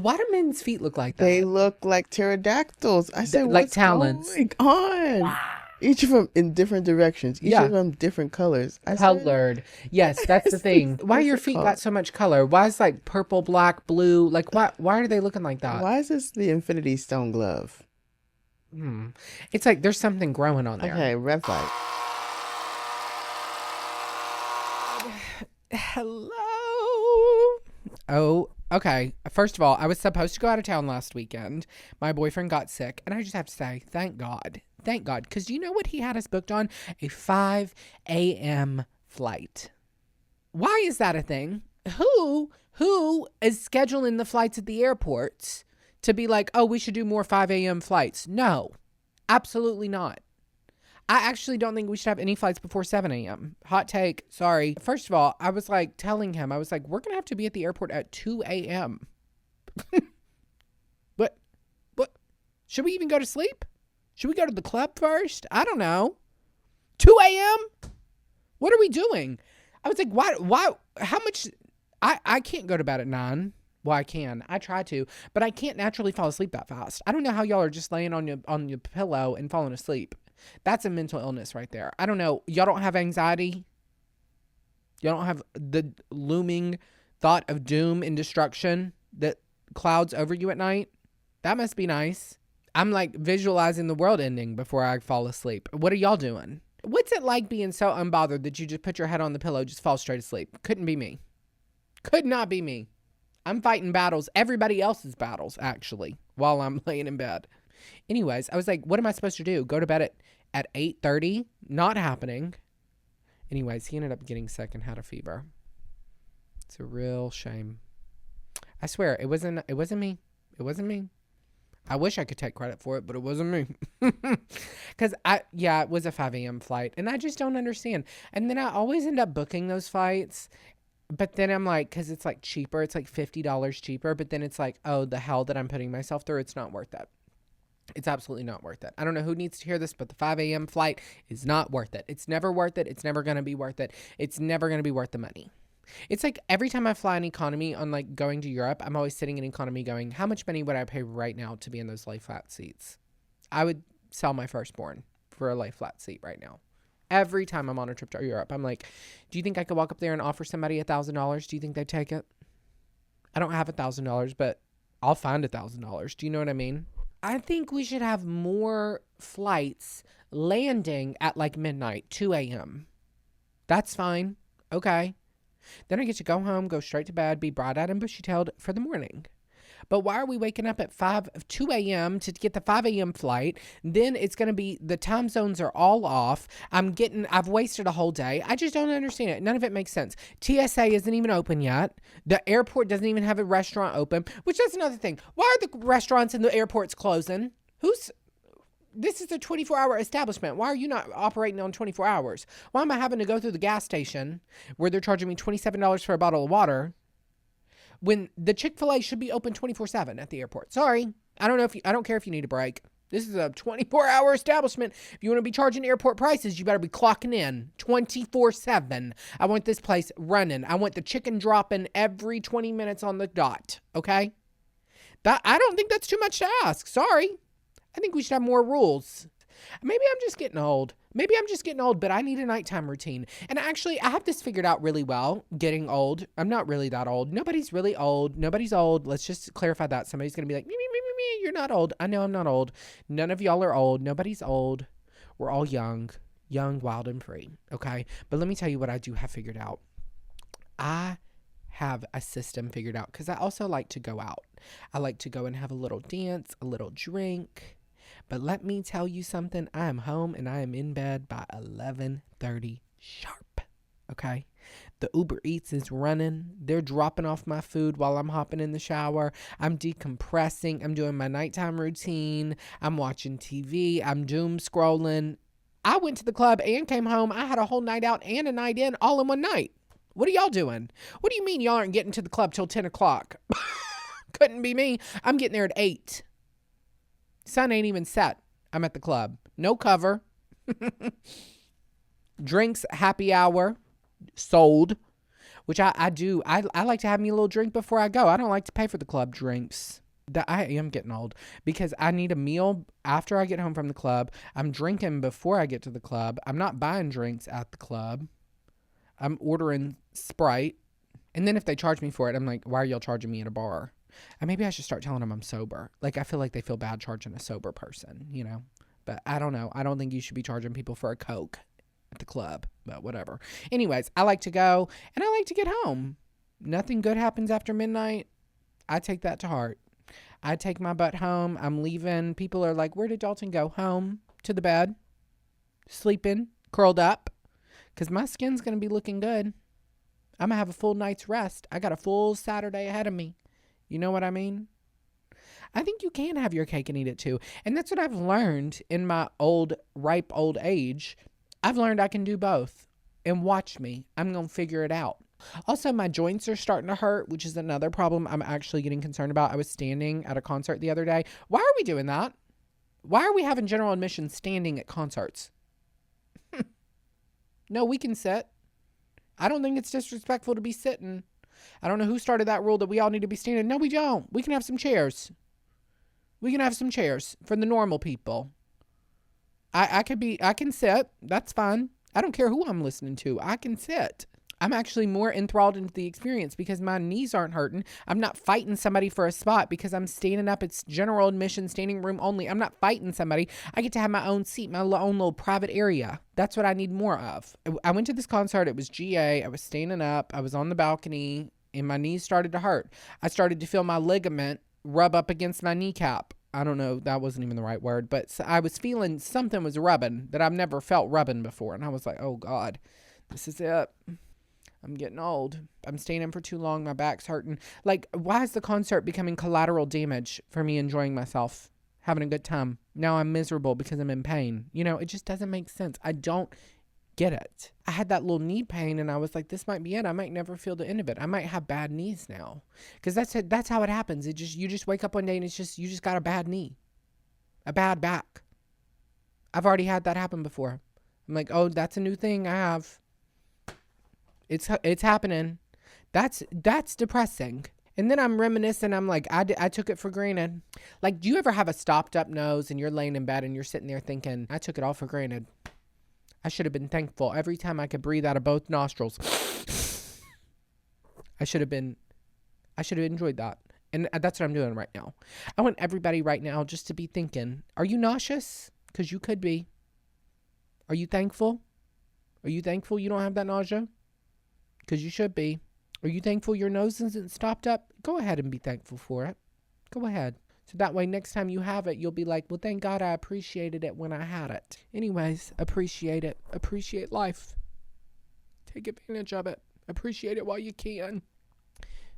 Why do men's feet look like They that? look like pterodactyls. I said, Like what's talons. going on? Each of them in different directions. Each of Yeah. them different colors. I said, Colored. Yes, that's the thing. Why what's your it feet got called? so much color? Why is like purple, black, blue? Like why are they looking like that? Why is this the Infinity Stone glove? Hmm. It's like there's something growing on there. Okay, red flag. Hello. Oh, okay. First of all, I was supposed to go out of town last weekend. My boyfriend got sick, and I just have to say, thank God. Thank God. Because you know what he had us booked on? A 5 a.m. flight. Why is that a thing? Who is scheduling the flights at the airports to be like, oh, we should do more 5 a.m. flights? No, absolutely not. I actually don't think we should have any flights before 7 a.m. Hot take. Sorry. First of all, I was like telling him, I was like, we're going to have to be at the airport at 2 a.m. What? What? Should we even go to sleep? Should we go to the club first? I don't know. 2 a.m.? What are we doing? I was like, why, how much? I can't go to bed at 9. Well, I can. I try to, but I can't naturally fall asleep that fast. I don't know how y'all are just laying on your pillow and falling asleep. That's a mental illness right there. I don't know. Y'all don't have anxiety. Y'all don't have the looming thought of doom and destruction that clouds over you at night. That must be nice. I'm like visualizing the world ending before I fall asleep. What are y'all doing? What's it like being so unbothered that you just put your head on the pillow, just fall straight asleep? Couldn't be me. Could not be me. I'm fighting battles, everybody else's battles, actually, while I'm laying in bed. Anyways, I was like, what am I supposed to do? Go to bed at 8:30? Not happening. Anyways, he ended up getting sick and had a fever. It's a real shame. I swear, it wasn't me. It wasn't me. I wish I could take credit for it, but it wasn't me. Because it was a 5 a.m. flight, and I just don't understand. And then I always end up booking those flights, but then I'm like, because it's like cheaper, it's like $50 cheaper, but then it's like, oh, the hell that I'm putting myself through, it's not worth it. It's absolutely not worth it. I don't know who needs to hear this, but the 5 a.m. flight is not worth it. It's never worth it. It's never going to be worth it. It's never going to be worth the money. It's like every time I fly in economy on like going to Europe, I'm always sitting in economy going, how much money would I pay right now to be in those lay flat seats? I would sell my firstborn for a lay flat seat right now. Every time I'm on a trip to Europe, I'm like, do you think I could walk up there and offer somebody $1,000? Do you think they'd take it? I don't have $1,000, but I'll find $1,000. Do you know what I mean? I think we should have more flights landing at like midnight, 2 a.m. That's fine. Okay. Then I get to go home, go straight to bed, be bright-eyed and bushy-tailed for the morning. But why are we waking up at 2 a.m. to get the 5 a.m. flight? Then it's going to be, the time zones are all off. I've wasted a whole day. I just don't understand it. None of it makes sense. TSA isn't even open yet. The airport doesn't even have a restaurant open, which that's another thing. Why are the restaurants in the airports closing? This is a 24-hour establishment. Why are you not operating on 24 hours? Why am I having to go through the gas station where they're charging me $27 for a bottle of water when the Chick-fil-A should be open 24/7 at the airport? Sorry. I don't care if you need a break. This is a 24-hour establishment. If you want to be charging airport prices, you better be clocking in 24/7. I want this place running. I want the chicken dropping every 20 minutes on the dot. Okay? I don't think that's too much to ask. Sorry. I think we should have more rules. Maybe I'm just getting old. But I need a nighttime routine. And actually, I have this figured out really well, getting old. I'm not really that old. Nobody's really old. Nobody's old. Let's just clarify that. Somebody's going to be like, me, you're not old. I know I'm not old. None of y'all are old. Nobody's old. We're all young, wild, and free. Okay? But let me tell you what I do have figured out. I have a system figured out because I also like to go out. I like to go and have a little dance, a little drink. But let me tell you something. I am home and I am in bed by 11:30 sharp. Okay? The Uber Eats is running. They're dropping off my food while I'm hopping in the shower. I'm decompressing. I'm doing my nighttime routine. I'm watching TV. I'm doom scrolling. I went to the club and came home. I had a whole night out and a night in all in one night. What are y'all doing? What do you mean y'all aren't getting to the club till 10 o'clock? Couldn't be me. I'm getting there at 8. Sun ain't even set. I'm at the club. No cover. Drinks, happy hour, sold. which I do. I like to have me a little drink before I go. I don't like to pay for the club drinks. I am getting old because I need a meal after I get home from the club. I'm drinking before I get to the club. I'm not buying drinks at the club. I'm ordering Sprite. And then if they charge me for it, I'm like, why are y'all charging me at a bar? And maybe I should start telling them I'm sober. Like, I feel like they feel bad charging a sober person, you know? But I don't know. I don't think you should be charging people for a Coke at the club, but whatever. Anyways, I like to go and I like to get home. Nothing good happens after midnight. I take that to heart. I take my butt home. I'm leaving. People are like, where did Dalton go? Home, to the bed, sleeping, curled up, because my skin's going to be looking good. I'm going to have a full night's rest. I got a full Saturday ahead of me. You know what I mean? I think you can have your cake and eat it too. And that's what I've learned in my ripe old age. I've learned I can do both. And watch me. I'm going to figure it out. Also, my joints are starting to hurt, which is another problem I'm actually getting concerned about. I was standing at a concert the other day. Why are we doing that? Why are we having general admission standing at concerts? No, we can sit. I don't think it's disrespectful to be sitting. I don't know who started that rule that we all need to be standing. No, we don't. We can have some chairs. We can have some chairs for the normal people. I can sit. That's fine. I don't care who I'm listening to. I can sit. I'm actually more enthralled into the experience because my knees aren't hurting. I'm not fighting somebody for a spot because I'm standing up. It's general admission, standing room only. I'm not fighting somebody. I get to have my own seat, my own little private area. That's what I need more of. I went to this concert. It was GA. I was standing up. I was on the balcony and my knees started to hurt. I started to feel my ligament rub up against my kneecap. I don't know. That wasn't even the right word, but I was feeling something was rubbing that I've never felt rubbing before. And I was like, oh God, this is it. I'm getting old. I'm staying in for too long. My back's hurting. Like, why is the concert becoming collateral damage for me enjoying myself, having a good time? Now I'm miserable because I'm in pain. You know, it just doesn't make sense. I don't get it. I had that little knee pain and I was like, this might be it. I might never feel the end of it. I might have bad knees now. Because that's how it happens. You just wake up one day and you just got a bad knee. A bad back. I've already had that happen before. I'm like, oh, that's a new thing I have. It's happening. That's depressing. And then I'm reminiscing. I'm like, I took it for granted. Like, do you ever have a stopped up nose and you're laying in bed and you're sitting there thinking, I took it all for granted. I should have been thankful every time I could breathe out of both nostrils. I should have enjoyed that. And that's what I'm doing right now. I want everybody right now just to be thinking, are you nauseous? Because you could be. Are you thankful? Are you thankful you don't have that nausea? Because you should be. Are you thankful your nose isn't stopped up? Go ahead and be thankful for it. Go ahead. So that way next time you have it, you'll be like, well, thank God I appreciated it when I had it. Anyways, appreciate it. Appreciate life. Take advantage of it. Appreciate it while you can.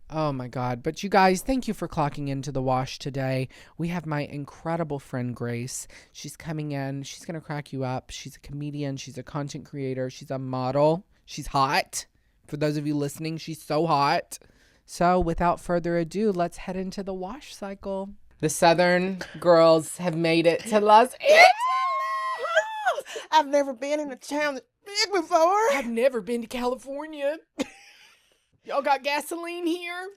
Oh my God. But you guys, thank you for clocking into the wash today. We have my incredible friend Grace. She's coming in. She's going to crack you up. She's a comedian. She's a content creator. She's a model. She's hot. For those of you listening, she's so hot. So without further ado, let's head into the wash cycle. The Southern girls have made it to Los Angeles. I've never been in a town that's big before. I've never been to California. Y'all got gasoline here?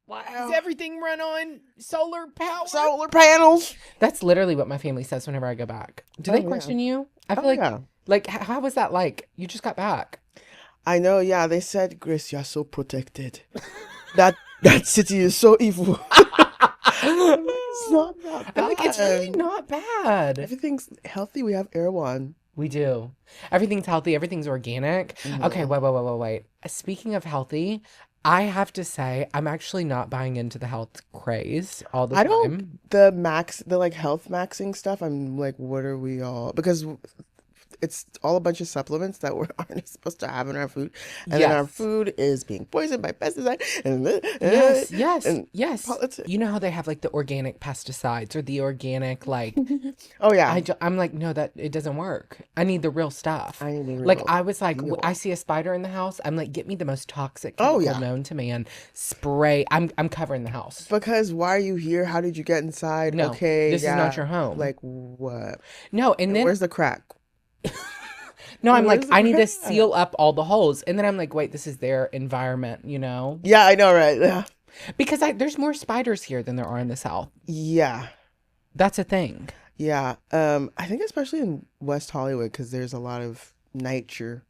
Wow. Does everything run on solar power? Solar panels. That's literally what my family says whenever I go back. Do they question you? I feel like how was that like? You just got back. I know, yeah. They said, Grace, you're so protected. that city is so evil. It's not that bad. I'm like, it's really not bad. Everything's healthy. We have Erewhon. We do. Everything's healthy. Everything's organic. Mm-hmm. Okay, wait. Speaking of healthy, I have to say, I'm actually not buying into the health craze all the time. The like health maxing stuff, I'm like, what are we all? Because it's all a bunch of supplements that we aren't supposed to have in our food. And then our food is being poisoned by pesticide. Yes. Politics. You know how they have like the organic pesticides or the organic like... Oh, yeah. I'm like, no, that it doesn't work. I need the real stuff. I need the real Like, I was like, I see a spider in the house. I'm like, get me the most toxic chemical known to man. Spray. I'm covering the house. Because why are you here? How did you get inside? No, okay, this is not your home. Like, what? No, and then... Where's the crack? No, I'm Where's like, the I need to crab? seal up all the holes. And then I'm like, wait, this is their environment, you know? Yeah, I know, right? Yeah. Because there's more spiders here than there are in the South. Yeah. That's a thing. Yeah. I think especially in West Hollywood because there's a lot of nature.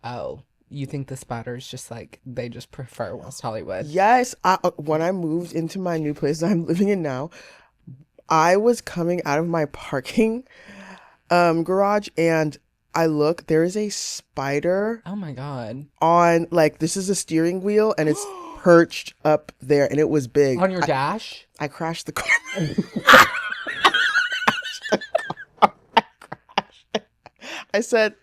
Oh, you think the spiders just like, they just prefer West Hollywood? Yes, when I moved into my new place I'm living in now, I was coming out of my parking garage and I look, there is a spider Oh my God. on like this is a steering wheel and it's perched up there and it was big. On your dash? I crashed the car. I said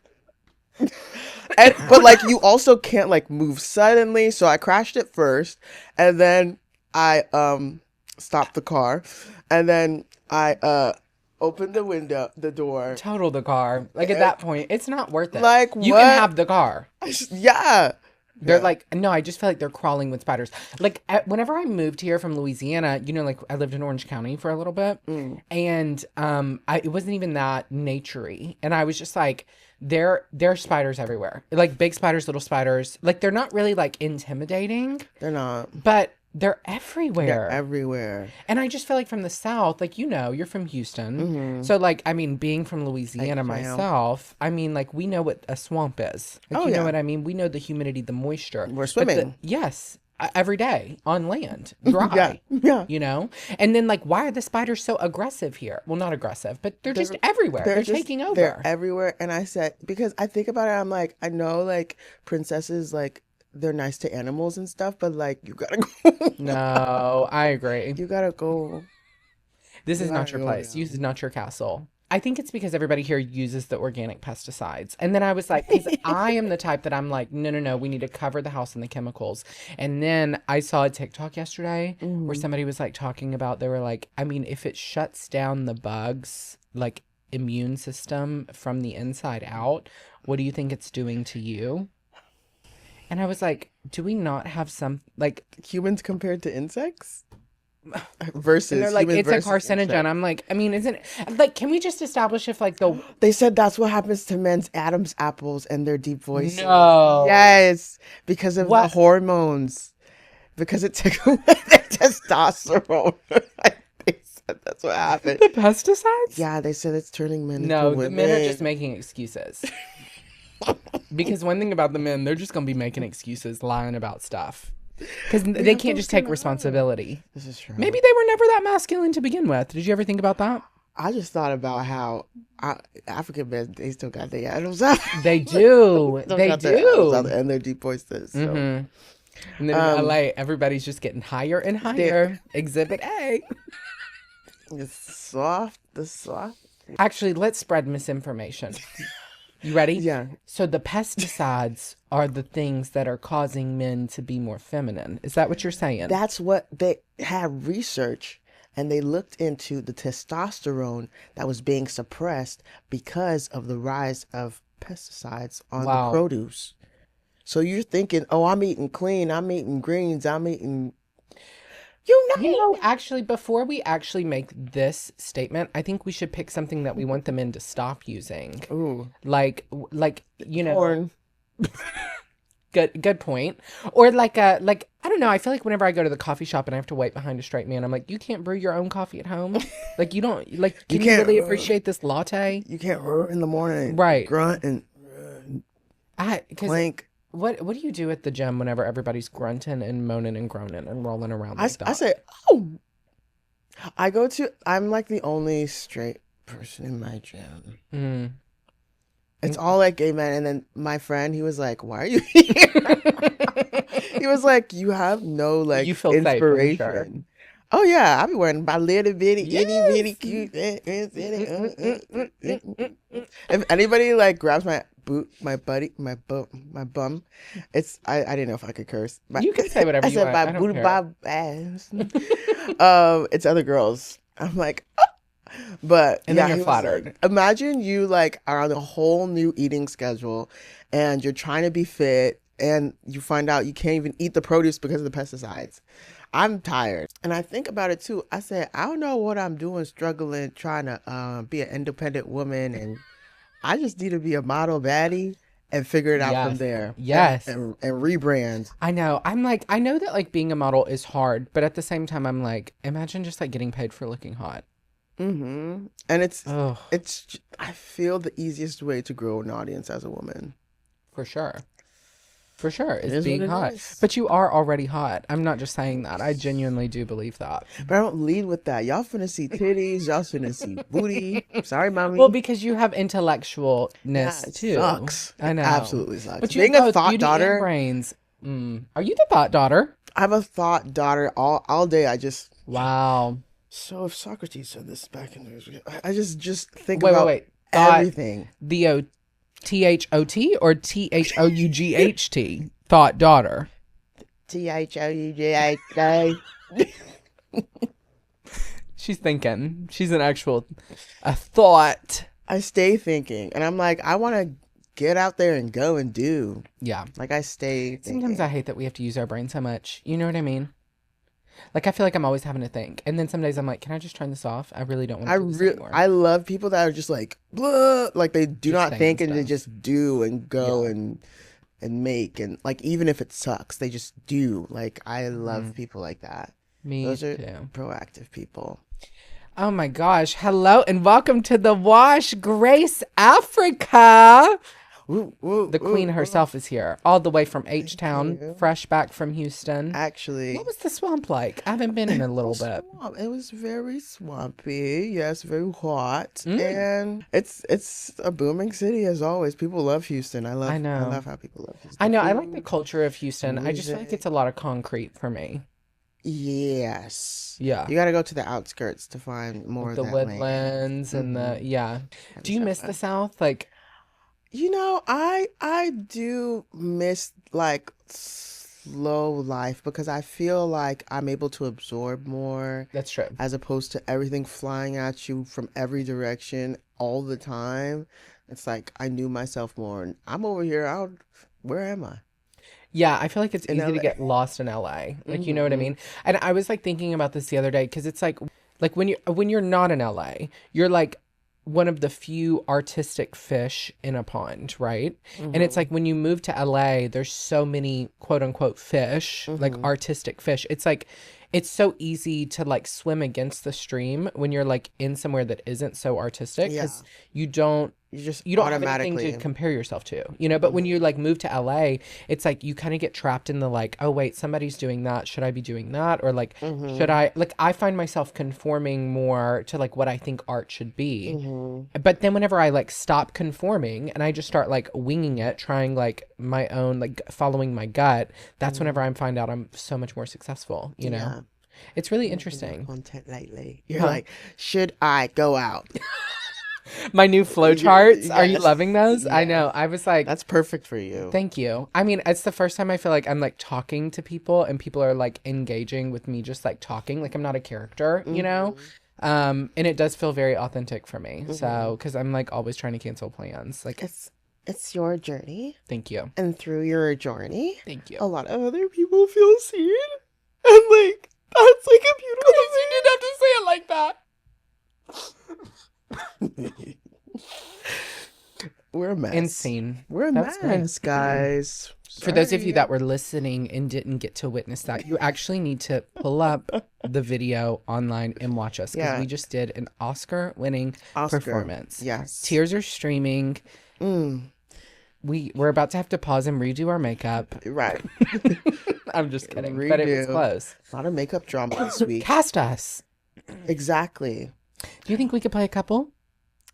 but like you also can't like move suddenly, so I crashed it first and then I stopped the car and then I opened the door. Total the car. Like at that point, it's not worth it. Like You what? can have the car. Yeah. They're Yeah. like, no, I just feel like they're crawling with spiders. Like, whenever I moved here from Louisiana, you know, like I lived in Orange County for a little bit, and it wasn't even that naturey, and I was just like, there are spiders everywhere, like big spiders, little spiders. Like they're not really like intimidating, They're not. but they're They're everywhere. everywhere. And I just feel like from the South, like, you know, you're from Houston. Mm-hmm. So, like, I mean, being from Louisiana fam. myself, I mean, like, we know what a swamp is. Like, Oh, you know yeah. what I mean? We know the humidity, the moisture. We're But swimming. yes, every day on land, dry. Yeah. Yeah. You know? And then, like, why are the spiders so aggressive here? Well, not aggressive, but they're just everywhere. They're just- taking over. They're everywhere. And I said, because I think about it, I'm like, I know like princesses, like they're nice to animals and stuff, but like you gotta go. No, I agree. You gotta go. This is You not gotta your go place. now. This is not your castle. I think it's because everybody here uses the organic pesticides. And then I was like, because I am the type that I'm like, no, we need to cover the house in the chemicals. And then I saw a TikTok yesterday where somebody was like talking about, they were like, I mean, if it shuts down the bugs, like immune system from the inside out, what do you think it's doing to you? And I was like, do we not have some, like, Humans compared to insects versus and they're like, humans it's a versus carcinogen. insects. I'm like, I mean, isn't it, like, can we just establish if like the, They said that's what happens to men's Adam's apples and their deep voices. No. Yes, because of the What? hormones. Because it took away their testosterone. They said that's what happened. the pesticides? Yeah, they said it's turning men No, into the women. men are just making excuses. Because one thing about the men, they're just going to be making excuses, lying about stuff. Because they can't just take responsibility. This is true. Maybe they were never that masculine to begin with. Did you ever think about that? I just thought about how African men, they still got their Adam's apples. They do. Still They got their Adam's do. apples and their deep voices. So. Mhm. And then in LA, everybody's just getting higher and higher. Exhibit A. It's soft. The soft. Actually, let's spread misinformation. You ready? Yeah. So the pesticides are the things that are causing men to be more feminine. Is that what you're saying? That's what they had research, and they looked into the testosterone that was being suppressed because of the rise of pesticides on Wow. the produce. So you're thinking, oh, I'm eating clean, I'm eating greens, I'm eating. You know, actually, before we actually make this statement, I think we should pick something that we want the men to stop using. Ooh, Like you know, corn. good point. Or like I don't know. I feel like whenever I go to the coffee shop and I have to wait behind a straight man, I'm like, you can't brew your own coffee at home. Like you don't like. Can you can't, really appreciate this latte? You can't in the morning, Right. Grunt and Because clank. what do you do at the gym whenever everybody's grunting and moaning and groaning and rolling around like that? I say, oh, I'm like the only straight person in my gym. Mm. It's all like gay men. And then my friend, he was like, why are you here? He was like, you have no like You feel safe, I'm inspiration. sure. Oh yeah, I'll be wearing my little bitty, itty Yes. bitty cute. If anybody like grabs my boot, my bum, it's I didn't know if I could curse. You can say whatever I you said want. my I don't booty care. bob ass. It's other girls. I'm like, oh. But And yeah, then you're he was flattered. like, imagine you like are on a whole new eating schedule, and you're trying to be fit, and you find out you can't even eat the produce because of the pesticides. I'm tired, and I think about it too. I said, I don't know what I'm doing, struggling, trying to be an independent woman and I just need to be a model baddie and figure it out from Yes. there. Yes. And rebrand. I know. I'm like, I know that like being a model is hard, but at the same time, I'm like, imagine just like getting paid for looking hot. Mm-hmm. And Oh, I feel the easiest way to grow an audience as a woman. for sure. For sure. It Is is what being it hot. is. But you are already hot. I'm not just saying that. I genuinely do believe that. But I don't lead with that. Y'all finna see titties. Y'all finna see booty. Sorry, mommy. Well, because you have Yeah, intellectualness it too. sucks. I It know. absolutely sucks. But you have Being a both thought beauty and daughter, brains. Are you the thought daughter? I'm a thought daughter all day. I just Wow. so if Socrates said this back in the I just think Wait, wait, about wait. Thought everything. THOT or THOUGHT? Thought daughter. THOUGHT. She's thinking. She's an actual a thought. I stay thinking, and I'm like, I want to get out there and go and do. Yeah. Like I stay thinking. Sometimes I hate that we have to use our brain so much. You know what I mean? Like I feel like I'm always having to think. And then some days I'm like, can I just turn this off? I really don't want to do this anymore. I love people that are just like blah, like they do Just not saying think and they stuff. just do and go Yeah. and make and like even if it sucks, they just do. Like I love Mhm. people like that. Me Those are too. proactive people. Oh my gosh. Hello and welcome to the Wash Grace Africa. Woo, woo, The queen woo, woo. herself is here, all the way from Thank H-Town, you. fresh back from Houston. Actually, What was the swamp like? I haven't been in a little bit. It was very swampy. Yes, very hot, Mm. and it's a booming city as always. People love Houston. I I know. love how people love Houston. I know. I like the Food, culture of Houston. I just feel like music. it's a lot of concrete for me. Yes. Yeah. You got to go to the outskirts to find more With of the that land. woodlands and the, Mhm. yeah. Have Do you miss the fun. South? Like, You know, I do miss like slow life because I feel like I'm able to absorb more that's true. as opposed to everything flying at you from every direction all the time. It's like I knew myself more and I'm over here out where am I? Yeah, I feel like it's In easy to LA. get lost in LA. Like, you know what I Hmm. mean? And I was like thinking about this the other day because it's like when you're not in LA, you're like one of the few artistic fish in a pond, right? And it's Hmm. like when you move to LA, there's so many quote unquote fish, like Hmm. artistic fish. It's like it's so easy to like swim against the stream when you're like in somewhere that isn't so artistic Yeah. because you don't You just you don't have anything to automatically. compare yourself to, you know? But when Hmm. you like move to LA, it's like you kind of get trapped in the like, oh wait, somebody's doing that. Should I be doing that? Or like, should Hmm. I like I find myself conforming more to like what I think art should be. Hmm. But then whenever I like stop conforming and I just start like winging it, trying like my own, like following my gut, that's whenever I find out I'm so much more successful, you know? Yeah. It's really Making more interesting. content lately. You're Huh. like, should I go out? My new flow You're- charts, are you yes. loving those? I know. Yes. I was like, That's perfect for you. thank you. I mean, it's the first time I feel like I'm like talking to people and people are like engaging with me just like talking. Like I'm not a character, you know? And it does feel very authentic for me. So, because I'm like always trying to cancel plans. Like, It's your journey, thank you. and through your journey, Thank you. a lot of other people feel seen, and like that's like a beautiful You didn't have to say it like that. thing. We're a mess. Insane. We're a That's great. mess, guys. For those of you Sorry. that were listening and didn't get to witness that, you actually need to pull up the video online and watch us because Yeah. we just did an Oscar-winning Oscar. performance. Yes. Tears are streaming. Mm, We're about to have to pause and redo our makeup. right. I'm just kidding, but it was Redo. close. A lot of makeup drama this week. Cast us. Exactly. Do you think we could play a couple?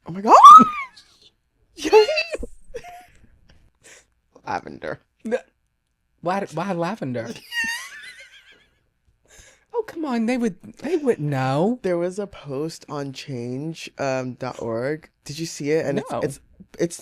Oh my god. Yes. Lavender. Why lavender? Oh, come on. They wouldn't know. There was a post on change.org. Did you see it? And No. it's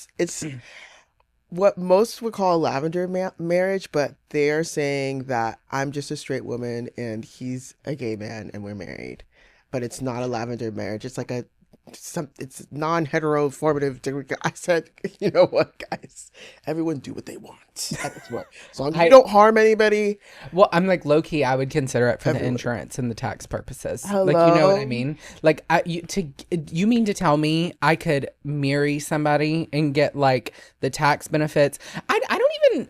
what most would call a lavender marriage, but they're saying that I'm just a straight woman and he's a gay man and we're married. But it's not a lavender marriage. It's like a it's non-heteroformative. I said, you know what, guys? Everyone do what they want. That's what. As long as you don't harm anybody. Well, I'm like, low key, I would consider it for the insurance and the tax purposes. Like, you know what I mean? Like, you mean to tell me I could marry somebody and get like the tax benefits?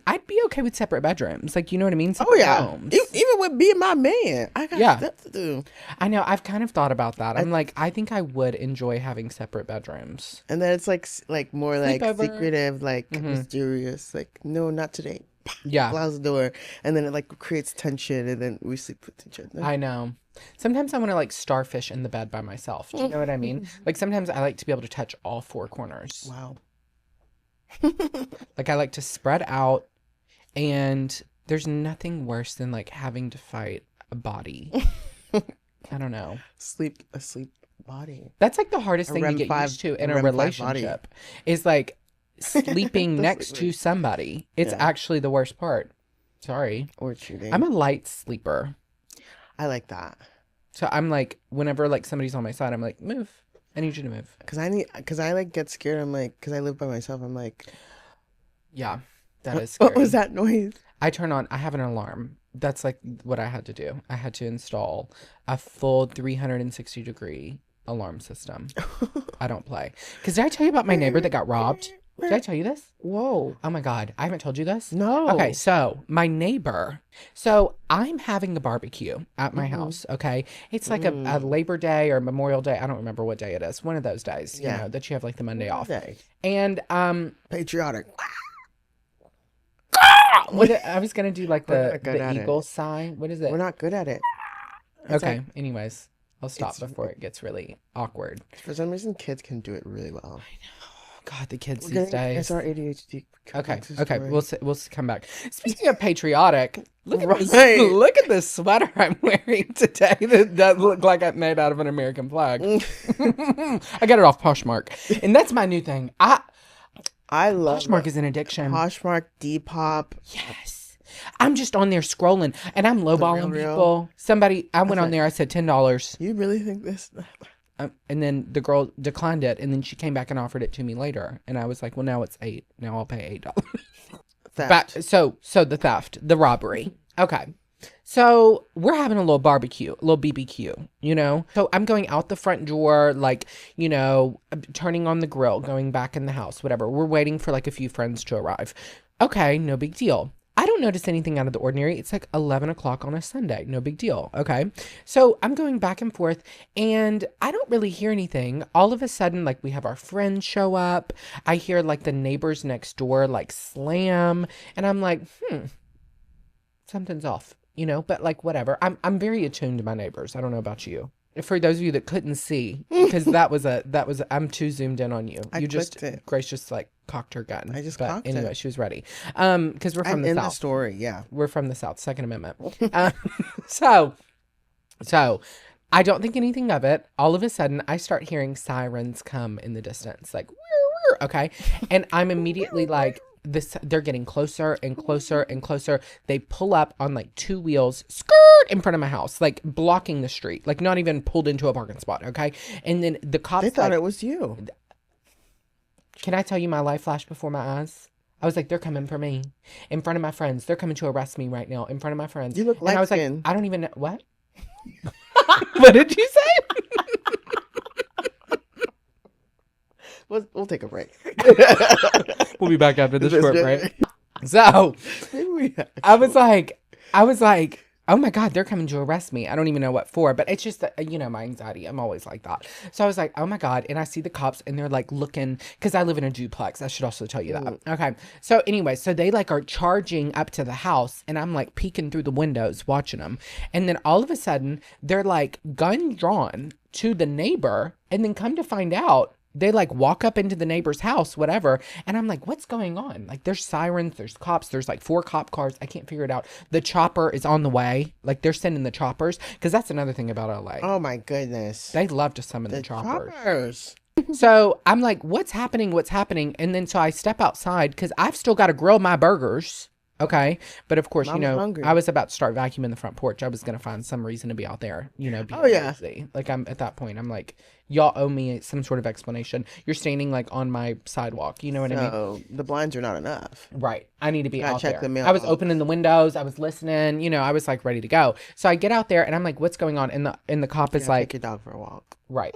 I'd be okay with separate bedrooms. Like, you know what I mean? Separate homes. Even with being my man, I got stuff to do. I know. I've kind of thought about that. I'm like, I think I would enjoy having separate bedrooms. And then it's like more like secretive, like mysterious. Like, no, not today. Yeah. Close the door. And then it like creates tension, and then we sleep with each other. I know. Sometimes I want to like starfish in the bed by myself. Do you know what I mean? Like sometimes I like to be able to touch all four corners. Wow. Like I like to spread out, and there's nothing worse than like having to fight a body. I don't know. A sleep body. That's like the hardest thing to get used to in a relationship is like sleeping next to somebody. It's actually the worst part. Sorry. Or cheating. I'm a light sleeper. I like that. So I'm like, whenever like somebody's on my side, I'm like, move. I need you to move. Because I like get scared. I'm like, because I live by myself. I'm like, yeah, that is scary. What was that noise? I have an alarm. That's like what I had to do. I had to install a full 360-degree alarm system. I don't play. Because did I tell you about my neighbor that got robbed? Did I tell you this? Whoa. Oh my God. I haven't told you this? No. Okay. So my neighbor, I'm having a barbecue at my house. Okay. It's like a Labor Day or Memorial Day. I don't remember what day it is. One of those days, you know, that you have like the Monday off. And, patriotic. I was going to do like the eagle sign. What is it? We're not good at it. Okay. Anyways, I'll stop before it gets really awkward. For some reason, kids can do it really well. I know. God, the kids these days. It's our ADHD. Okay. We'll come back. Speaking of patriotic, look at this sweater I'm wearing today. That does look like I'm made out of an American flag. I got it off Poshmark, and that's my new thing. I love Poshmark is an addiction. Poshmark, Depop. Yes. I'm just on there scrolling, and I'm lowballing people. I went on there. I said $10. You really think this? And then the girl declined it, and then she came back and offered it to me later, and I was like, "Well, now it's $8. Now I'll pay $8." Theft. So the theft, the robbery. Okay. So we're having a little barbecue, a little BBQ, you know? So I'm going out the front door, like, you know, turning on the grill, going back in the house, whatever. We're waiting for like a few friends to arrive. Okay, no big deal. I don't notice anything out of the ordinary. It's like 11 o'clock on a Sunday. No big deal. Okay. So I'm going back and forth, and I don't really hear anything. All of a sudden, like we have our friends show up. I hear like the neighbors next door like slam, and I'm like, something's off, you know, but like whatever. I'm very attuned to my neighbors. I don't know about you. For those of you that couldn't see, because I'm too zoomed in on you. Grace just like cocked her gun. I just cocked it. Anyway, she was ready. Because we're from the South. The story, yeah. We're from the South, Second Amendment. So I don't think anything of it. All of a sudden, I start hearing sirens come in the distance, like, okay, and I'm immediately like, they're getting closer and closer and closer. They pull up on like two wheels, skirt, in front of my house, like blocking the street, like not even pulled into a parking spot. Okay. And then the cops, they thought it was you. Can I tell you my life flashed before my eyes? I was like, they're coming for me in front of my friends. They're coming to arrest me right now in front of my friends. You look like, and I was like, I don't even know what. What did you say? We'll take a break. We'll be back after this short break. So I was like, oh my God, they're coming to arrest me. I don't even know what for, but it's just that, you know, my anxiety. I'm always like that. So I was like, oh my God. And I see the cops, and they're like looking, because I live in a duplex. I should also tell you that. Okay. So anyway, so they like are charging up to the house, and I'm like peeking through the windows watching them. And then all of a sudden they're like gun drawn to the neighbor, and then come to find out, they like walk up into the neighbor's house, whatever. And I'm like, what's going on? Like there's sirens, there's cops, there's like 4 cop cars. I can't figure it out. The chopper is on the way. Like they're sending the choppers. Cause that's another thing about LA. Oh my goodness. They love to summon the choppers. So I'm like, what's happening? And then so I step outside, cause I've still got to grill my burgers. Okay. But of course, I'm I hungry. was about to start vacuuming the front porch. I was going to find some reason to be out there, Oh being yeah. nosy. Like, I'm at that point, I'm like, y'all owe me some sort of explanation. You're standing like on my sidewalk. You know what I mean? So the blinds are not enough. Right. I need to be Gotta out check the there. I was opening the mailbox. windows. I was listening. I was like ready to go. So I get out there and I'm like, what's going on? And the cop You is gotta take like, your dog for a walk. right.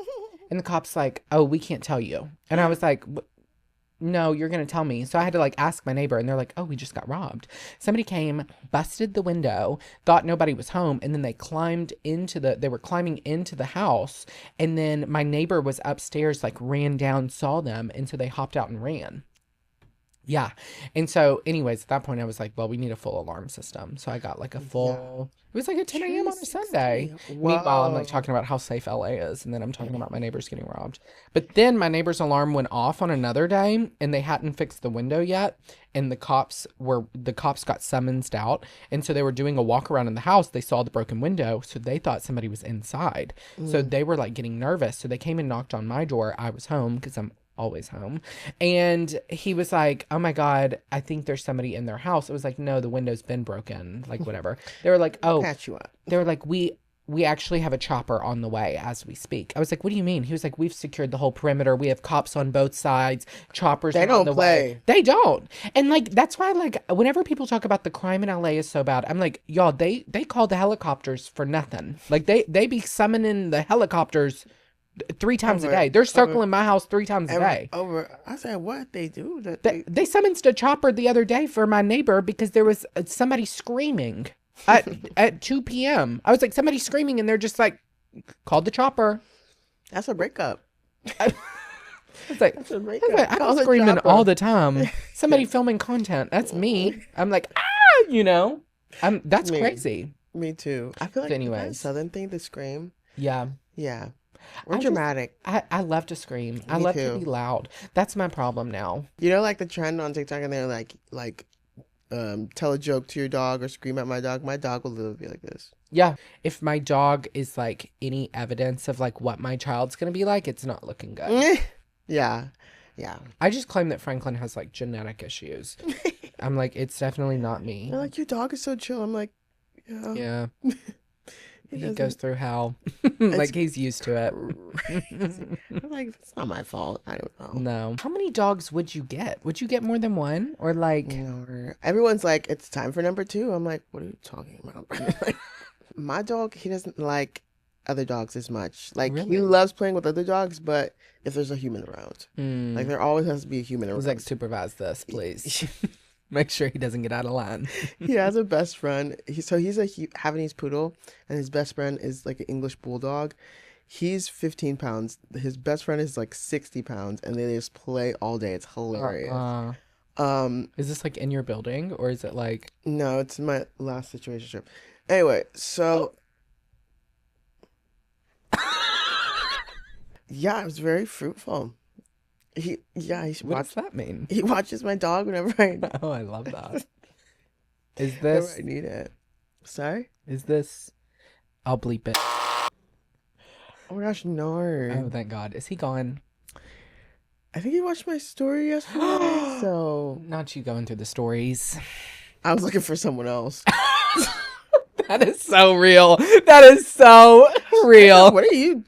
And the cop's like, oh, we can't tell you. And I was like, no, you're going to tell me. So I had to like ask my neighbor and they're like, oh, we just got robbed. Somebody came, busted the window, thought nobody was home. And then they were climbing into the house. And then my neighbor was upstairs, like ran down, saw them. And so they hopped out and ran. Yeah. And so, anyways, at that point, I was like, well, we need a full alarm system. So I got like a Yeah. full, it was like at 10 a.m. on a Sunday. 360. Meanwhile, I'm like Whoa. talking about how safe LA is. And then I'm talking about my neighbors getting robbed. But then my neighbor's alarm went off on another day and they hadn't fixed the window yet. And the cops got summonsed out. And so they were doing a walk around in the house. They saw the broken window. So they thought somebody was inside. So Mm. they were like getting nervous. So they came and knocked on my door. I was home because I'm always home. And he was like, oh my God, I think there's somebody in their house. It was like, no, the window's been broken, like whatever. They were like, oh, Catch you up. they were like, we actually have a chopper on the way as we speak. I was like, what do you mean? He was like, we've secured the whole perimeter. We have cops on both sides. Choppers They are on don't the way. play. They don't. And like, that's why like whenever people talk about the crime in LA is so bad, I'm like, y'all, they call the helicopters for nothing. Like they be summoning the helicopters 3 times a Over, day. They're over, circling my house 3 times a day. over. I said, what they do? That They summoned a chopper the other day for my neighbor because there was somebody screaming at 2 p.m. I was like, somebody screaming, and they're just like, called the chopper. that's a breakup. I was like, That's a breakup. I'm Call the screaming chopper. all the time. Somebody filming content. That's me. I'm like, that's Me. crazy. Me too. I feel like that Anyways. southern thing, the scream. Yeah. Yeah, we're I just- dramatic. I love to scream. I Me love to too. be loud. That's my problem now. You know, like the trend on TikTok, and they're tell a joke to your dog or scream at my dog. My dog will literally be like this. Yeah. If my dog is like any evidence of like what my child's going to be like, it's not looking good. Yeah, yeah. I just claim that Franklin has like genetic issues. I'm like, it's definitely not me. They're like, your dog is so chill. I'm like, yeah. Yeah. He doesn't- goes through hell. Like he's used to it. I'm like, it's not my fault. I don't know. No. How many dogs would you get? Would you get more than one? Or like, Or everyone's like, it's time for number 2. I'm like, what are you talking about? Like, my dog, he doesn't like other dogs as much. Like, he Really? loves playing with other dogs, but if there's a human around, like, there always has to be a human he's around. like, supervise this, please. Make sure he doesn't get out of line. He has a best friend. He's a Havanese poodle, and his best friend is like an English bulldog. He's 15 pounds. His best friend is like 60 pounds, and they just play all day. It's hilarious. Is this like in your building or is it like, No, it's my last situationship. Anyway, so yeah, it was very fruitful. He what does that mean? he watches my dog whenever I Oh, I love that. Is whenever this, I need it. Sorry? is this, I'll bleep it. Oh my gosh, no. Oh, thank God. Is he gone? I think he watched my story yesterday, so Not you going through the stories. I was looking for someone else. That is so real. That is so real. What are you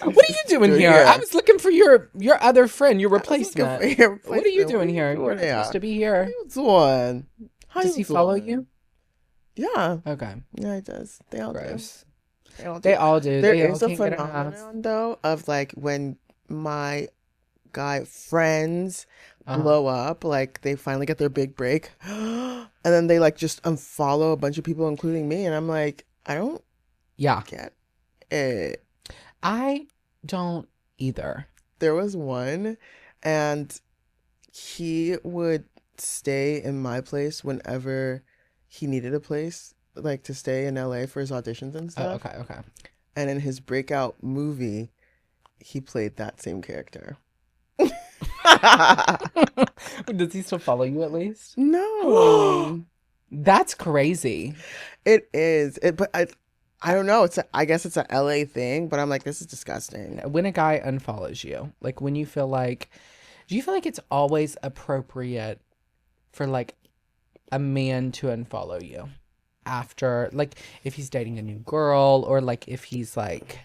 What are you doing here? I was looking for your other friend, your replacement. What are you doing here? You're not supposed to be here. What's one? How Does you he follow doing? you? Yeah. Okay. Yeah, he does. They all do. Gross. They all do. They all do. There They all is a can't get enough. phenomenon though of like when my guy friends Uh-huh. blow up, like they finally get their big break, and then they like just unfollow a bunch of people, including me, and I'm like, I don't Yeah. get it. I don't either. There was one, and he would stay in my place whenever he needed a place, like to stay in LA for his auditions and Oh, stuff. okay, okay. And in his breakout movie, he played that same character. Does he still follow you at least? No, That's crazy. it is. But I don't know. I guess it's a LA thing, but I'm like, this is disgusting. When a guy unfollows you, like when you feel like, do you feel like it's always appropriate for like a man to unfollow you after, like, if he's dating a new girl, or like if he's like,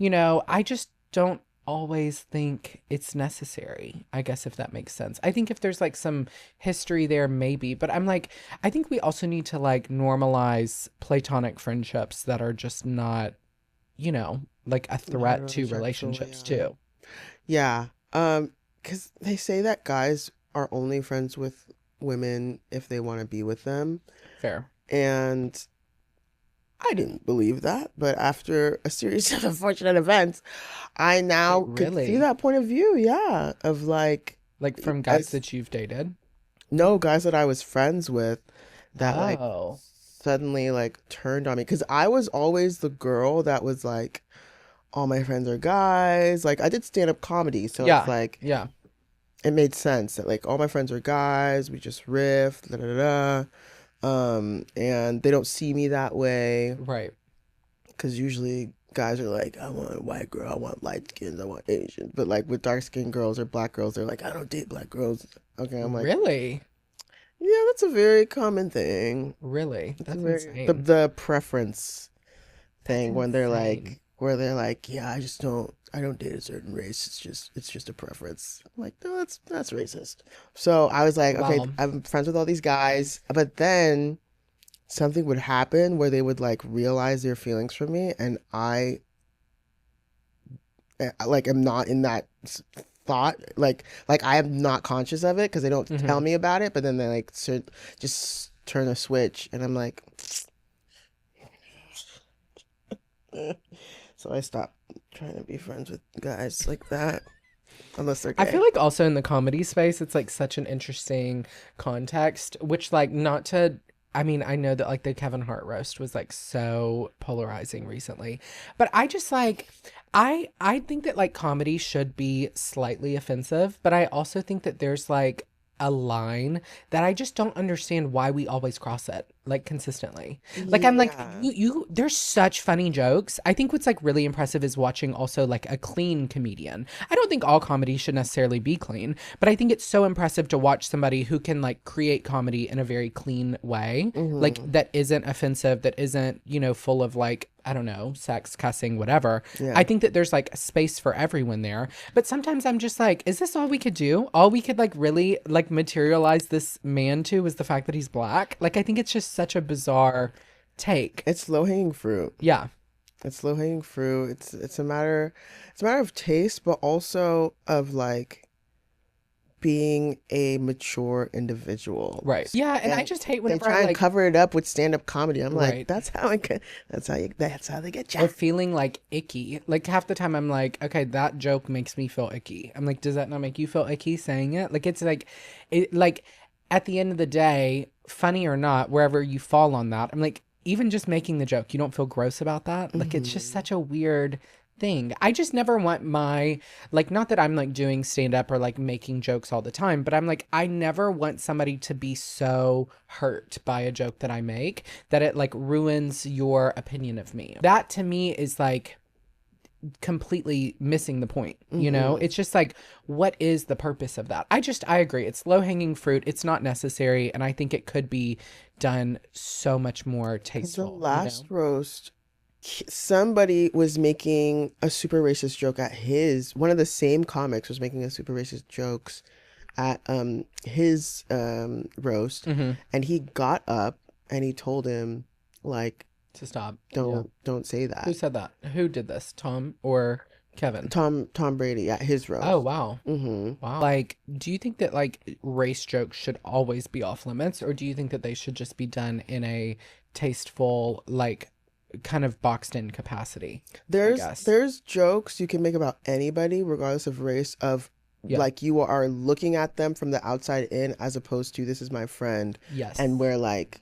I just don't always think it's necessary. I guess, if that makes sense. I think if there's like some history there, maybe, but I'm like, I think we also need to like normalize platonic friendships that are just not, like a threat to Heterosexual, relationships yeah. too. Yeah. Because they say that guys are only friends with women if they want to be with them. Fair. And I didn't believe that, but after a series of unfortunate events, I Wait, now could see really? that point of view, yeah, of like, Like from guys as that you've dated? no guys that I was friends with that like Oh, suddenly like turned on me because I was always the girl that was like, all my friends are guys. Like I did stand up comedy, so it's yeah, like yeah, it made sense that like all my friends are guys. We just riff, da da da. And they don't see me that way right. because usually guys are like, I want a white girl, I want light skins, I want Asian. But like with dark skinned girls or black girls, they're like, I don't date black girls. Okay, I'm like, Really? yeah, that's a very common thing. Really? It's a That's very the insane. the preference That's thing when they're like insane. where they're like, yeah, I don't date a certain race. It's just a preference. I'm like, no, that's racist. So I was like, okay, Wow. I'm friends with all these guys, but then something would happen where they would like realize their feelings for me, and I like am not in that thought, like I am not conscious of it because they don't tell Hmm. me about it, but then they like just turn a switch, and I'm like, so I stopped trying to be friends with guys like that unless they're I feel gay. like also in the comedy space, it's like such an interesting context, which like not to, I mean, I know that like the Kevin Hart roast was like so polarizing recently, but I just like, I think that like comedy should be slightly offensive, but I also think that there's like a line that I just don't understand why we always cross it like consistently. Like I'm like Yeah. there's such funny jokes. I think what's like really impressive is watching also like a clean comedian. I don't think all comedy should necessarily be clean, but I think it's so impressive to watch somebody who can like create comedy in a very clean way, like Hmm. that isn't offensive, that isn't, full of like, I don't know, sex, cussing, whatever. I Yeah. think that there's like a space for everyone there. But sometimes I'm just like, is this all we could do? All we could like really like materialize this man to is the fact that he's black? Like I think it's just such a bizarre take. It's low hanging fruit. Yeah. It's low hanging fruit. It's a matter of taste, but also of like being a mature individual. Right. Yeah, and I And just hate they whenever I try and like, cover it up with stand up comedy. I'm like, right. that's how they get you. Or feeling like icky. Like half the time I'm like, okay, that joke makes me feel icky. I'm like, does that not make you feel icky saying it? Like it's like it like at the end of the day, funny or not, wherever you fall on that, I'm like, even just making the joke, you don't feel gross about that? Like it's just Hmm. such a weird thing. I just never want my like, not that I'm like doing stand up or like making jokes all the time, but I'm like, I never want somebody to be so hurt by a joke that I make that it like ruins your opinion of me. That to me is like completely missing the point, Hmm. It's just like, what is the purpose of that? I agree. It's low hanging fruit. It's not necessary. And I think it could be done so much more Because the tasteful. last roast, somebody was making a super racist joke at his, one of the same comics was making a super racist jokes at his roast, Hmm. and he got up and he told him like, To stop. Yeah. don't say Who that. said that? Who did this? Tom or Kevin? Tom Brady at his Oh, roast. wow. Hmm. Wow. Like, do you think that like race jokes should always be off limits, or do you think that they should just be done in a tasteful, like kind of boxed in capacity, I There's guess? there's jokes you can make about anybody regardless of race, of Yeah. like you are looking at them from the outside in as opposed to this is my friend, and Yes. we're like,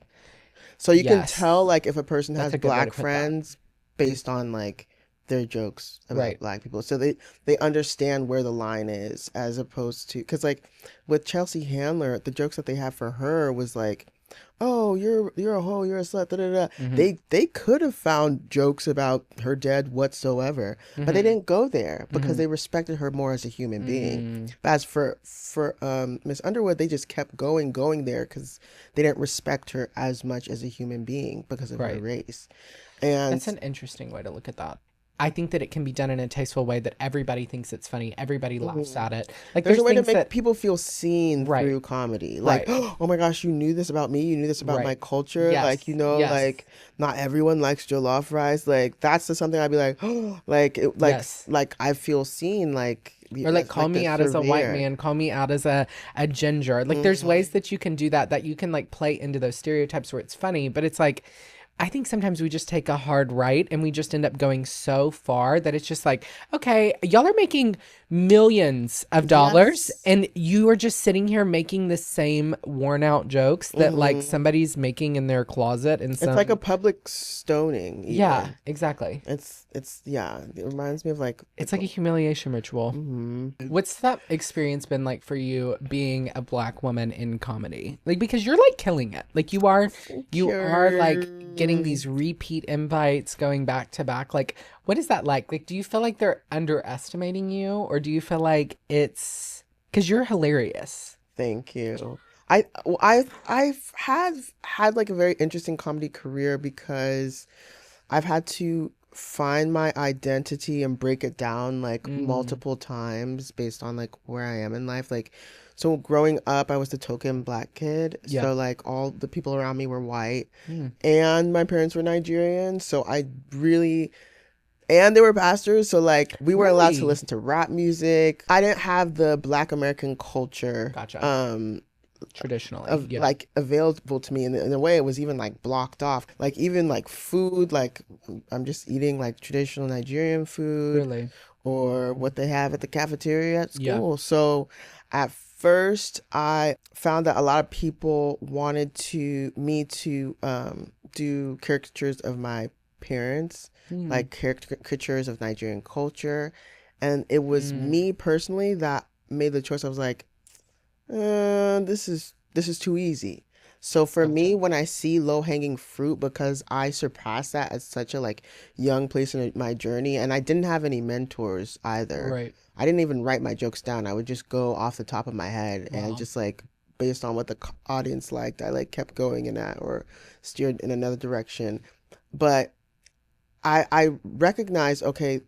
so you can tell Yes. like if a person That's has a good way to black put that. friends based on like their jokes about Right. black people. So they understand where the line is as opposed to, because like with Chelsea Handler, the jokes that they have for her was like, oh, you're a hoe, you're a slut, da, da, da. Mm-hmm. They could have found jokes about her dead whatsoever, but they Mm-hmm. didn't go there because Mm-hmm. they respected her more as a human being. Mm. But as for Miss Underwood, they just kept going there because they didn't respect her as much as a human being because of her Right. race. And That's an interesting way to look at that. I think that it can be done in a tasteful way that everybody thinks it's funny. Everybody laughs mhm. at it. Like There's a there's way to things make that, people feel seen right, through comedy. Like, right, oh my gosh, you knew this about me. You knew this about my right. culture. Like, Yes, yes, like not everyone likes jollof rice. Like, that's just something I'd be like, oh, yes. like I feel seen. Like, Or like as call like me the out as a white surveyor. man, call me out as a ginger. Like there's Hmm. ways that you can do that, that you can like play into those stereotypes where it's funny, but it's like I think sometimes we just take a hard right and we just end up going so far that it's just like, okay, y'all are making millions of dollars Yes. and you are just sitting here making the same worn out jokes that like Hmm. somebody's making in their closet in It's like a some. public stoning, Yeah, even. exactly. It's yeah. It reminds me of like It's like a humiliation ritual. hmm What's that experience been like for you being a black woman in comedy? Like because you're like killing it. Like you are like getting Cure. these repeat invites going back to back. Like what is that like? Like do you feel like they're underestimating you or do you feel like it's cuz you're hilarious? Thank you. I've had like a very interesting comedy career because I've had to find my identity and break it down like Mm, multiple times based on like where I am in life. Like, so growing up, I was the token black kid. yep. So like all the people around me were white Mm, and my parents were Nigerian. So I really, and they were pastors. So like we weren't allowed to really? listen to rap music. I didn't have the black American culture. Gotcha. Traditionally. Of Yeah. like available to me in a way it was even like blocked off, like even like food, like I'm just eating like traditional Nigerian food Really. or what they have at the cafeteria at Yeah. school. So at first I found that a lot of people wanted to me to do caricatures of my parents, Mm, like caricatures of Nigerian culture, and it was mm, me personally that made the choice. I was like, this is too easy. So for me, gotcha. when I see low hanging fruit, because I surpassed that at such a like young place in my journey, and I didn't have any mentors either. Right. I didn't even write my jokes down. I would just go off the top of my head and Wow. just like based on what the audience liked, I like kept going in that or steered in another direction. But I recognize, okay,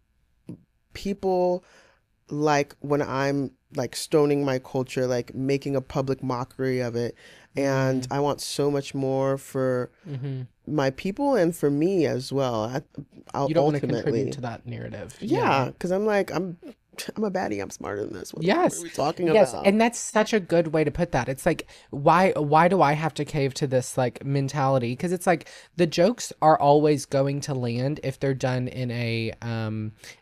people like when I'm like stoning my culture, like making a public mockery of it. And Mm, I want so much more for mm-hmm. my people and for me as well. You don't want to contribute Ultimately, to that narrative. Yeah. yeah, because I'm like, I'm a baddie. I'm smarter than this. What are Yes. we talking Yes. about? And that's such a good way to put that. It's like, why do I have to cave to this like mentality? Because it's like the jokes are always going to land if they're done in a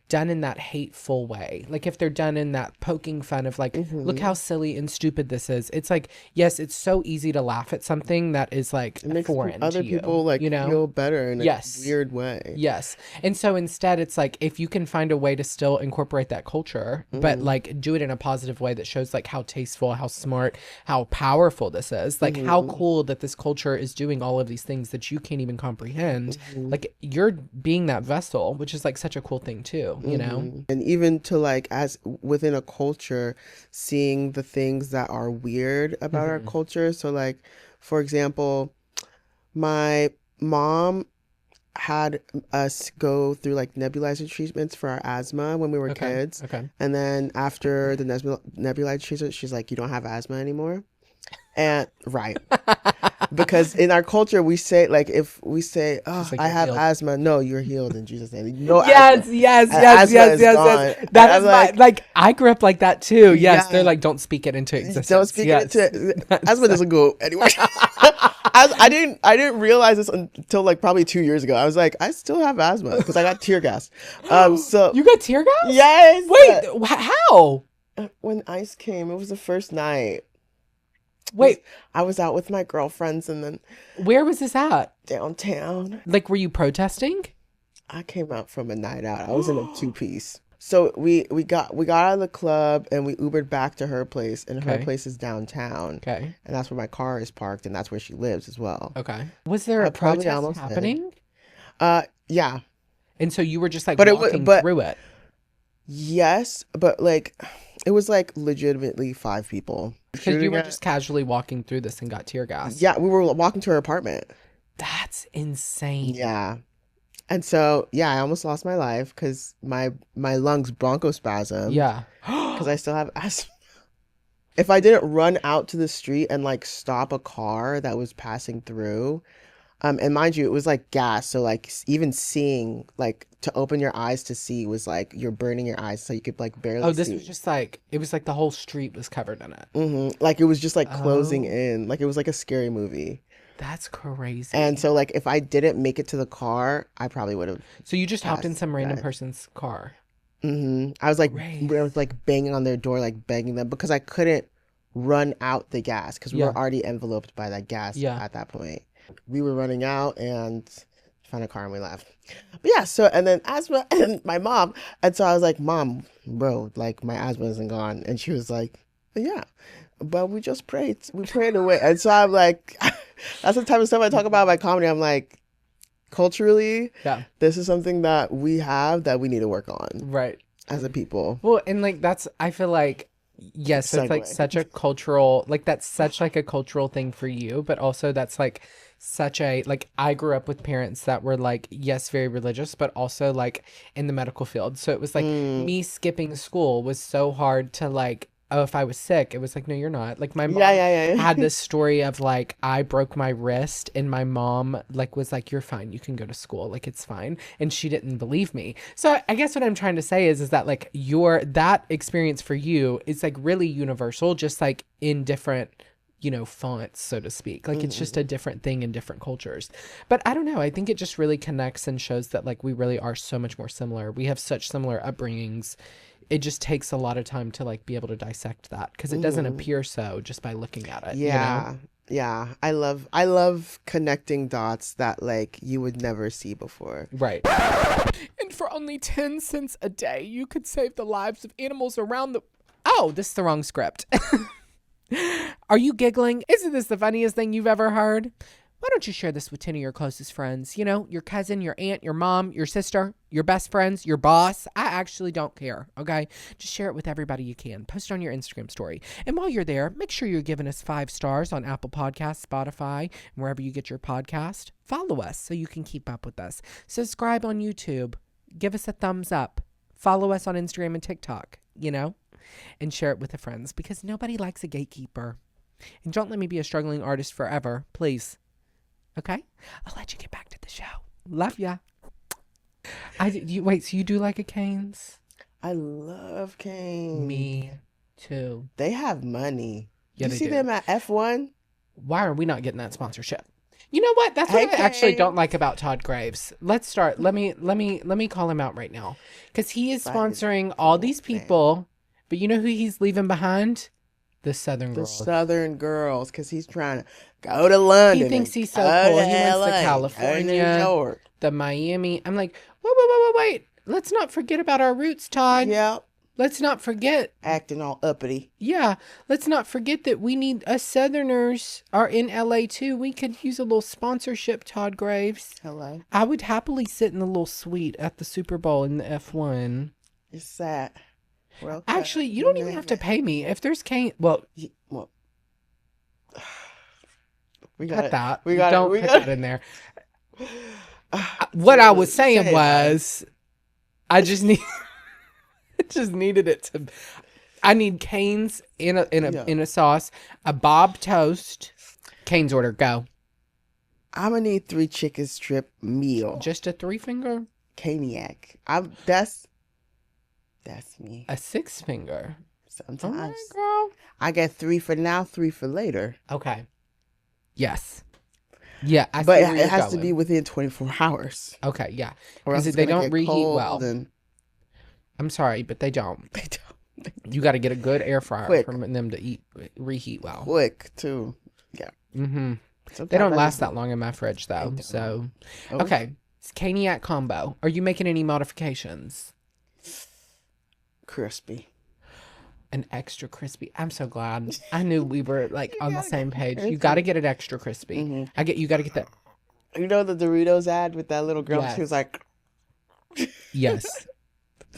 done in that hateful way. Like if they're done in that poking fun of like, look Hmm. how silly and stupid this is. It's like, yes, it's so easy to laugh at something that is like It makes foreign other to you, people like you know? feel better in a Yes. weird way. Yes. And so instead, it's like if you can find a way to still incorporate that culture, but Hmm. like do it in a positive way that shows like how tasteful, how smart, how powerful this is, like how Hmm. cool that this culture is doing all of these things that you can't even comprehend. Hmm. Like you're being that vessel, which is like such a cool thing too, you know? And even to like as within a culture, seeing the things that are weird about our Hmm. culture. So like, for example, my mom had us go through like nebulizer treatments for our asthma when we were Okay. kids. Okay. And then after the nebulizer treatment, she's like, you don't have asthma anymore. And right. Because in our culture, we say like if we say, "Oh, She's like, I you're have healed. asthma," no, you're healed in Jesus' name. No Yes, asthma. yes, yes, Asthma yes, is yes, yes. gone. And That I'm is my like, like I grew up like that too. Yes. They're yeah, like, don't speak it into don't existence. speak it Yes. into That's asthma doesn't go anywhere. I didn't realize this until like probably 2 years ago. I was like, I still have asthma because I got tear gas. So You got tear gas? yes, Wait, how? when ice came, it was the first night. It was, Wait, I was out with my girlfriends and then where was this at? downtown. Like, were you protesting? I came out from a night out. I was in a two piece. So we got out of the club and we Ubered back to her place, and her Okay. place is downtown, Okay. and that's where my car is parked, and that's where she lives as well. Okay. Was there I a probably protest almost did. happening? Yeah, And so you were just like but walking but through it. yes, but like it was like legitimately 5 people Because you shooting were at. just casually walking through this and got tear gas. Yeah, we were walking to her apartment. That's insane. Yeah. And so, yeah, I almost lost my life because my lungs bronchospasmed Yeah. because I still have asthma. If I didn't run out to the street and like stop a car that was passing through, and mind you, it was like gas, so like even seeing, like to open your eyes to see was like you're burning your eyes, so you could like barely Oh, this see. was just like, it was like the whole street was covered in it. Like it was just like closing Oh, in, like it was like a scary movie. that's crazy. And so like if I didn't make it to the car, I probably would have So you just hopped in passed, some random died. person's car. I was Grace. like banging on their door, like begging them because I couldn't run out the gas because we Yeah. were already enveloped by that gas Yeah. at that point. We were running out and found a car and we left. But yeah, so and then asthma and my mom, and so I was like, Mom, bro, like my asthma isn't gone, and she was like, yeah, but we just prayed, we prayed away, and so I'm like, that's the type of stuff I talk about in my comedy. I'm like, culturally, Yeah. this is something that we have that we need to work on Right. as a people. Well, and like that's, I feel like, yes, it's like Segue. such a cultural, like that's such like a cultural thing for you, but also that's like such a, like I grew up with parents that were like, yes, very religious, but also like in the medical field. So it was like me skipping school was so hard to like, oh, if I was sick, it was like, no, you're not. Like my mom Yeah. had this story of like I broke my wrist and my mom like was like, you're fine, you can go to school, like it's fine, and she didn't believe me. So I guess what I'm trying to say is that like that experience for you is like really universal, just like in different, you know, fonts, so to speak. Like it's just a different thing in different cultures. But I don't know, I think it just really connects and shows that like we really are so much more similar. We have such similar upbringings. It just takes a lot of time to like be able to dissect that because it doesn't appear so just by looking at it. Yeah. You know? Yeah. I love connecting dots that like you would never see before. Right. And for only 10 cents a day, you could save the lives of animals around the. Oh, this is the wrong script. Are you giggling? Isn't this the funniest thing you've ever heard? Why don't you share this with 10 of your closest friends? You know, your cousin, your aunt, your mom, your sister, your best friends, your boss. I actually don't care, okay? Just share it with everybody you can. Post it on your Instagram story. And while you're there, make sure you're giving us 5 stars on Apple Podcasts, Spotify, and wherever you get your podcast. Follow us so you can keep up with us. Subscribe on YouTube. Give us a thumbs up. Follow us on Instagram and TikTok, you know? And share it with the friends because nobody likes a gatekeeper. And don't let me be a struggling artist forever, please. Okay? I'll let you get back to the show. Love ya. Wait, so you do like a Cane's? I love Kane. Me too. They have money. Yeah, You they see do. them at F1? Why are we not getting that sponsorship? You know what? That's what Hey, I actually Cane's. don't like about Todd Graves. Let's start. Let me call him out right now. Because he is That is sponsoring all these cool, man. people, but you know who he's leaving behind? The Southern The girls. Southern girls, because he's trying to go to London. He thinks and he's so go cool. to He wants LA, the go to California, New York. the Miami. I'm like, wait. Let's not forget about our roots, Todd. Yep. Let's not forget. Acting all uppity. Yeah, let's not forget that we need us Southerners are in LA too. We could use a little sponsorship, Todd Graves. Hello. I would happily sit in the little suite at the Super Bowl in the F1. It's sad. Well, Actually, you don't even have to pay me. If there's Kane, well, Well, we cut that. We got Don't it. We put got that in there. What I was saying was, I just need, I just needed it to. I need Cane's in a sauce, a Bob toast. Cane's order, go. I'm gonna need 3 chicken strip meal. Just a 3-finger, Caniac. That's me. a 6-finger. All Sometimes right, girl. I get 3 for now, 3 for later. Okay. Yes. Yeah, I see But where it you're has to going. be within 24 hours. Okay, yeah. Or else Because it's they gonna don't get reheat cold well. and I'm sorry, but they don't. they don't. You got to get a good air fryer Quick. for them to reheat well. Quick too. Yeah. Mm-hmm. They Sometimes don't I last just- that long in my fridge, though. don't. So, Oh, okay. It's Caniac combo. Are you making any modifications? Crispy. An extra crispy. I'm so glad. I knew we were like on the same page. You crispy. got to get it extra crispy. Mhm. You got to get that. You know the Doritos ad with that little girl? She was Yes. like, Yes.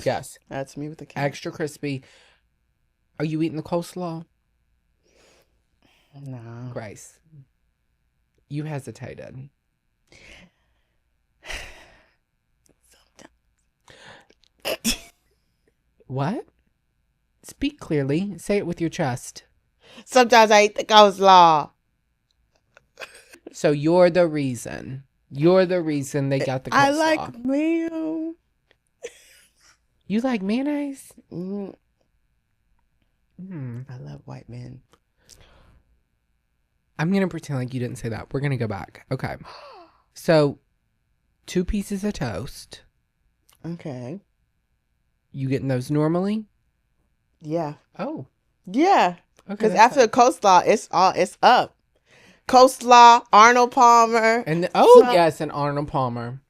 Yes. that's me with the cat. Extra crispy. Are you eating the coleslaw? No. Grace, you hesitated. What? Speak clearly. Say it with your chest. Sometimes I eat the coleslaw. So you're the reason. You're the reason they got the coleslaw. I like mayo. You like mayonnaise? Mm, Hmm. I love white men. I'm going to pretend like you didn't say that. We're going to go back. Okay. So 2 pieces of toast. Okay. You getting those normally? Yeah. Oh. Yeah. Okay. Because that's after the coleslaw, it's up. Coleslaw, Arnold Palmer. And So- yes, and Arnold Palmer.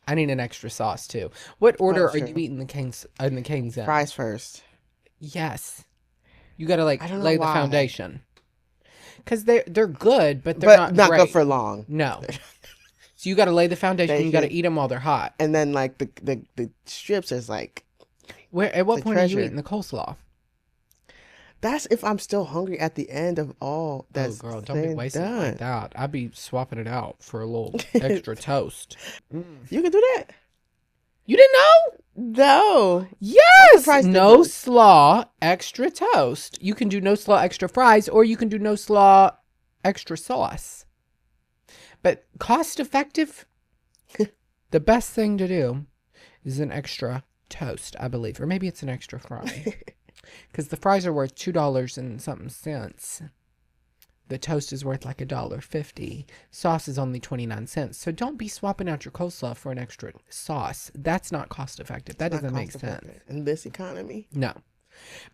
I need an extra sauce too. What order are sure. you eating the canes in? Fries first. Yes. You got to like I don't know lay the why. foundation. Cuz they're good, but they're not great. good for long. No. So you got to lay the foundation, They you got to can- eat them while they're hot. And then like the strips is like, Where at what The point are you treasure. eating the coleslaw? that's if I'm still hungry at the end of all that's Oh girl, don't be said wasting it done. like that. I'd be swapping it out for a little extra toast. You can do that. You didn't know? No. Yes. surprised No you did. slaw, extra toast. You can do no slaw, extra fries, or you can do no slaw, extra sauce. But cost effective, the best thing to do is an extra toast, I believe. Or maybe it's an extra fry. Because the fries are worth $2 and something cents. The toast is worth like $1.50. Sauce is only 29 cents. So don't be swapping out your coleslaw for an extra sauce. That's not cost effective. That doesn't make sense. In this economy. No.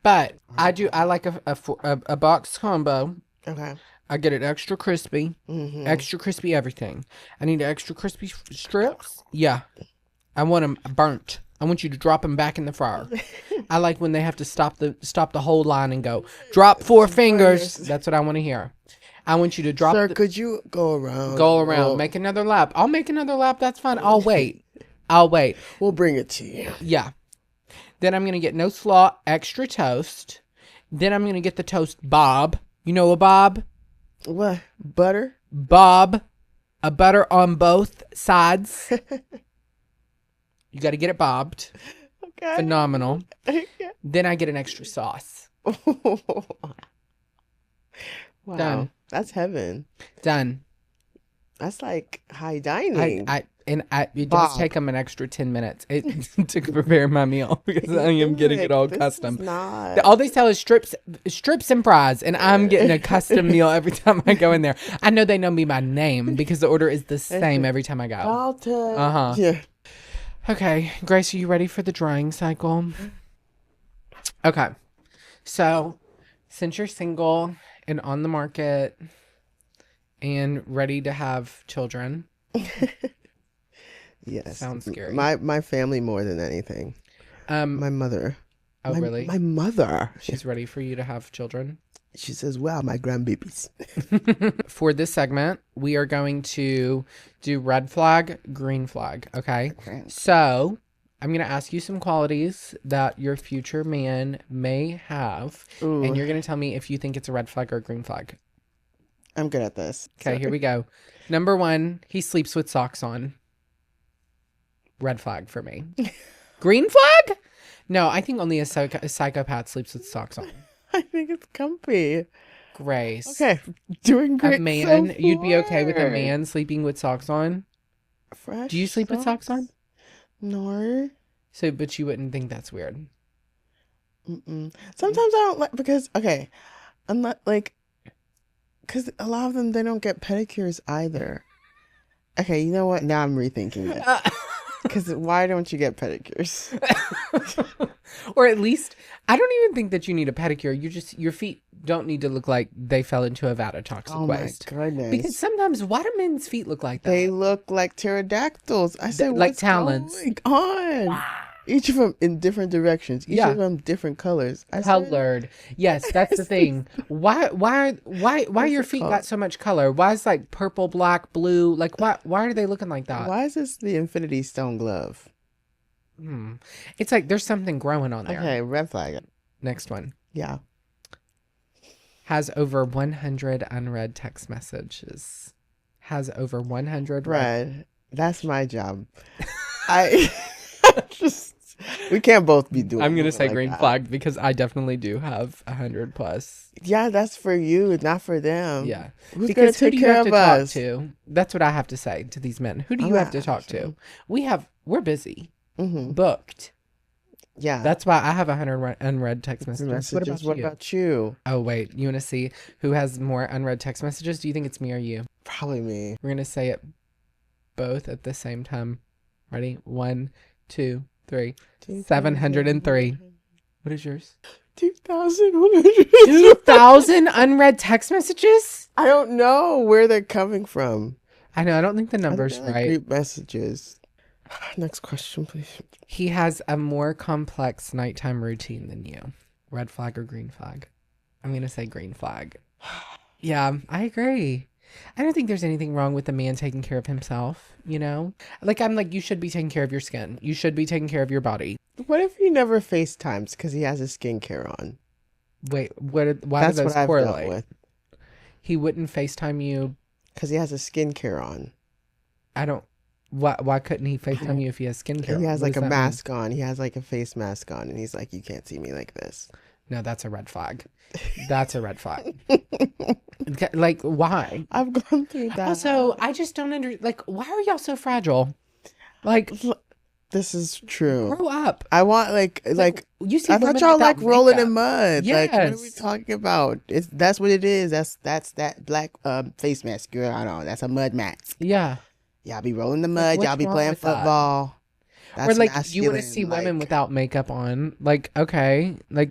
But I like a box combo. Okay. I get it extra crispy. Mm-hmm. Extra crispy everything. I need extra crispy strips. Yeah. I want them burnt. I want you to drop them back in the fryer. I like when they have to stop the whole line and go, drop 4 fingers. That's what I want to hear. I want you to drop Sir, could you go around? Go around, make another lap. I'll make another lap. That's fine. I'll wait. I'll wait. We'll bring it to you. Yeah. Then I'm going to get no slaw, extra toast. Then I'm going to get the toast bob. You know a bob? What? Butter? Bob. A butter on both sides. You got to get it bobbed. Okay. Phenomenal. Then I get an extra sauce. Wow. Done. That's heaven. Done. That's like high dining. It does Bob. take them an extra 10 minutes to prepare my meal because I am getting it all This custom. is not. All they sell is strips and fries, and I'm getting a custom meal every time I go in there. I know they know me by name because the order is the same every time I go. Dalton. Uh-huh. Yeah. Okay, Grace, are you ready for the drying cycle? Okay, so since you're single and on the market and ready to have children, Yes. sounds scary. My family more than anything. My mother. Oh, really? My mother. She's ready for you to have children? She says, "Wow, my grandbabies." For this segment, we are going to do red flag, green flag. Okay. Okay. So I'm going to ask you some qualities that your future man may have, Ooh. and you're going to tell me if you think it's a red flag or a green flag. I'm good at this. Okay, here we go. Number 1, he sleeps with socks on. Red flag for me. Green flag? No, I think only a psychopath sleeps with socks on. I think it's comfy. Grace. Okay, doing great. A man, so you'd be okay with a far. man sleeping with socks on? Fresh Do you sleep with socks on? No. So, but you wouldn't think that's weird. Mm-mm. Sometimes I don't like because I'm not like because a lot of them they don't get pedicures either. Okay, you know what? Now I'm rethinking it. Because why don't you get pedicures? Or at least, I don't even think that you need a pedicure. Your feet don't need to look like they fell into a vat of toxic Oh waste. my goodness! Because sometimes, why do men's feet look like that? They look like pterodactyls. I said, like what's talons. going on? Each of them in different directions. Each Yeah. of them different colors. I said, Colored. Yes, that's the thing. Why What's your it feet called? got so much color? Why is like purple, black, blue? Like why are they looking like that? why is this the Infinity Stone glove? Hmm. It's like there's something growing on there. Okay, red flag. Next one. Yeah. Has over 100 unread text messages. Has over 100 read. Red. That's my job. I just we can't both be doing. I'm gonna it say like green that. flag because I definitely do have 100 plus. Yeah, that's for you, not for them. Yeah. Who's Because gonna who take do you care have of to talk us? to? That's what I have to say to these men. Who do I'm you have not to talk sure. to? We're busy, Mm-hmm. booked. Yeah. That's why I have 100 unread text messages. What about What you? about you? Oh wait, you want to see who has more unread text messages? Do you think it's me or you? Probably me. We're gonna say it both at the same time. Ready? 1, 2, 3. 703. What is yours? 2,100. 2,000 unread text messages? I don't know where they're coming from. I know. I don't think the I think number's they're like right. group messages. Next question, please. He has a more complex nighttime routine than you. Red flag or green flag? I'm going to say green flag. Yeah, I agree. I don't think there's anything wrong with a man taking care of himself, you know? Like, I'm like, you should be taking care of your skin. You should be taking care of your body. What if he never FaceTimes because he has his skincare on? Wait, why That's do those what I've correlate? dealt with. He wouldn't FaceTime you. Because he has his skincare on. I don't. Why couldn't he FaceTime you if he has skincare? He has What like does a that mean? mask on. He has like a face mask on. And he's like, you can't see me like this. No, that's a red flag. That's a red flag. Like, why? I've gone through that. Also, I just don't like, why are y'all so fragile? Like, This is true. grow up. I want like You see I women thought y'all without like rolling makeup. in mud. Like, what are we Yes. talking about? That's what it is. That's that black face mask, girl. I know that's a mud mask. Yeah. Y'all be rolling the mud. what's Y'all be wrong playing with that? football. Or That's like, you want to masculine, see women like- without makeup on. Like, okay. Like,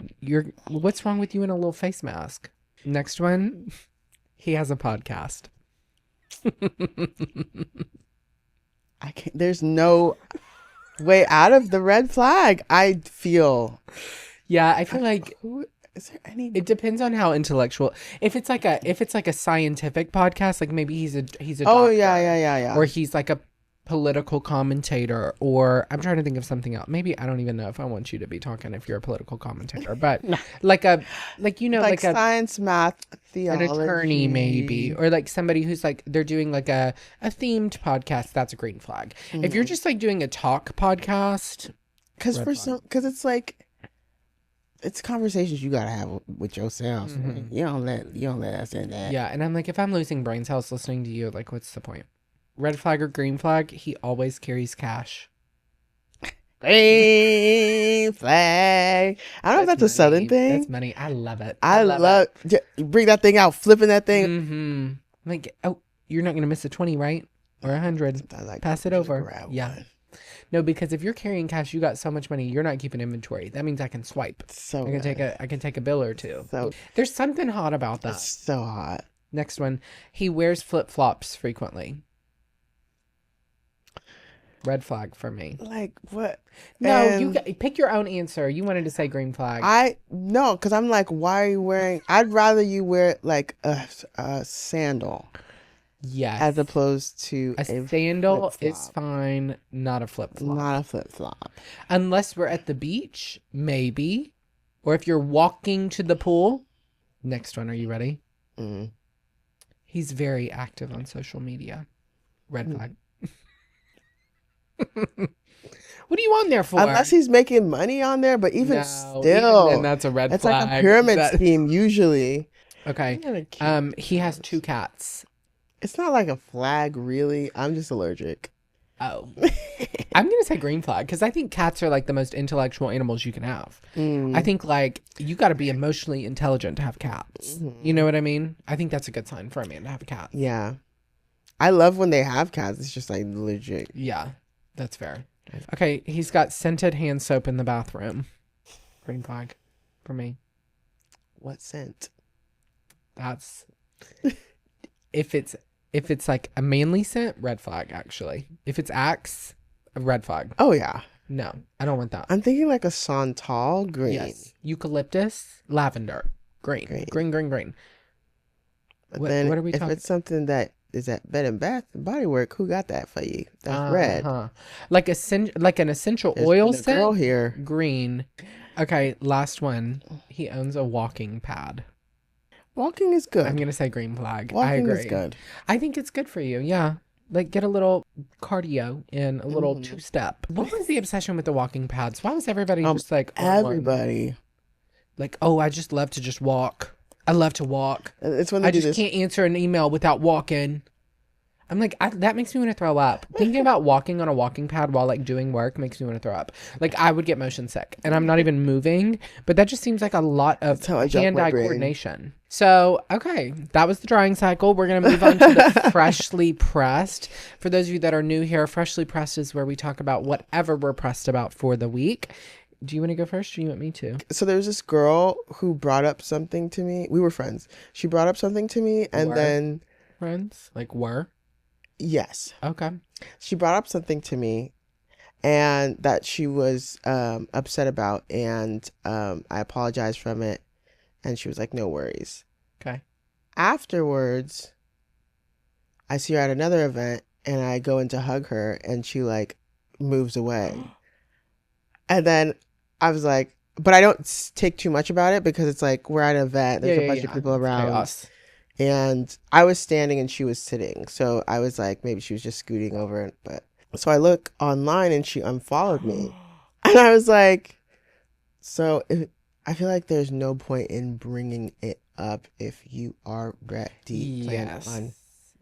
what's wrong with you in a little face mask? Next one. He has a podcast. I can't. There's no way out of the red flag. I feel. Yeah, I feel like Who is there any? it depends on how intellectual. If it's like a scientific podcast, like maybe he's a Oh doctor, yeah. or he's like a political commentator, or I'm trying to think of something else. Maybe I don't even know if I want you to be talking if you're a political commentator, but like a like a science, math, an theology, attorney maybe, or like somebody who's like they're doing like a themed podcast. That's a green flag. If you're just like doing a talk podcast, Because red for flag. some, because it's like, it's conversations you gotta have with yourself. Mhm. You don't let us in that. yeah, and I'm like, if I'm losing brain cells listening to you, like, what's the point? Red flag or green flag? He always carries cash. Green flag. I don't know if that's a southern money. thing. That's money. I love it. I love bring that thing out, flipping that thing. Mm-hmm. Like, oh, you're not gonna miss a 20, right? Or 100. I like Pass it to over. grab Yeah. one. No, because if you're carrying cash, you got so much money, you're not keeping inventory. That means I can swipe. So I can good. take a bill or two. So There's something hot about that. that's so hot. Next one, he wears flip flops frequently. Red flag for me. Like what? No, And pick your own answer. You wanted to say green flag. I no, because I'm like, why are you wearing? I'd rather you wear like a sandal Yes. as opposed to a sandal is flip-flop. fine, not a flip flop. Not a flip flop. Unless we're at the beach, maybe. Or if you're walking to the pool. Next one, are you ready? Mm. He's very active on social media. Red flag. What are you on there for? Unless he's making money on there, but even No, still, even then that's a red it's flag. like a pyramid That- scheme usually. Okay. I'm gonna keep- He has 2 cats. It's not like a flag, really. I'm just allergic. Oh. I'm going to say green flag because I think cats are like the most intellectual animals you can have. Mm. I think like you got to be emotionally intelligent to have cats. You know what I mean? I think that's a good sign for a man to have a cat. Yeah, I love when they have cats. It's just like legit. Yeah, that's fair. Okay, he's got scented hand soap in the bathroom. Green flag for me. What scent? That's if it's like a manly scent, red flag actually. If it's Axe, a red flag. Oh yeah, No, I don't want that. I'm thinking like a Santal green. Yes. Eucalyptus, lavender, green. Green. But What then are we if talking? it's something that is at Bed and Bath and Body Works, who got that for you? That's red. Like an essential There's oil been a girl scent. here. Green. Okay, last one. He owns a walking pad. Walking is good. I'm gonna say green flag. I Walking agree. is good. I think it's good for you. Yeah. Like get a little cardio in a little two-step. What was the obsession with the walking pads? Why was everybody just like on one? Everybody? Like, oh, I just love to just walk. I love to walk. It's when they I do just this. can't answer an email without walking. I'm like, that makes me want to throw up. Thinking about walking on a walking pad while like doing work makes me want to throw up. Like I would get motion sick, and I'm not even moving. But that just seems like a lot of That's how I jump my hand-eye brain. coordination. So, okay, that was the drying cycle. We're gonna move on to the freshly pressed. For those of you that are new here, freshly pressed is where we talk about whatever we're pressed about for the week. Do you want to go first, or do you want me to? So there was this girl who brought up something to me. We were friends. She brought up something to me, and then Friends? Like were? yes, Okay. she brought up something to me, and that she was upset about, and I apologized from it, and she was like, "No worries." Okay. Afterwards, I see her at another event, and I go in to hug her, and she like moves away, and then I was like, but I don't take too much about it because it's like we're at an event. There's a bunch of people around. Chaos. And I was standing and she was sitting. So I was like, maybe she was just scooting over it. But so I look online and she unfollowed me. And I was like, I feel like there's no point in bringing it up if you are ready.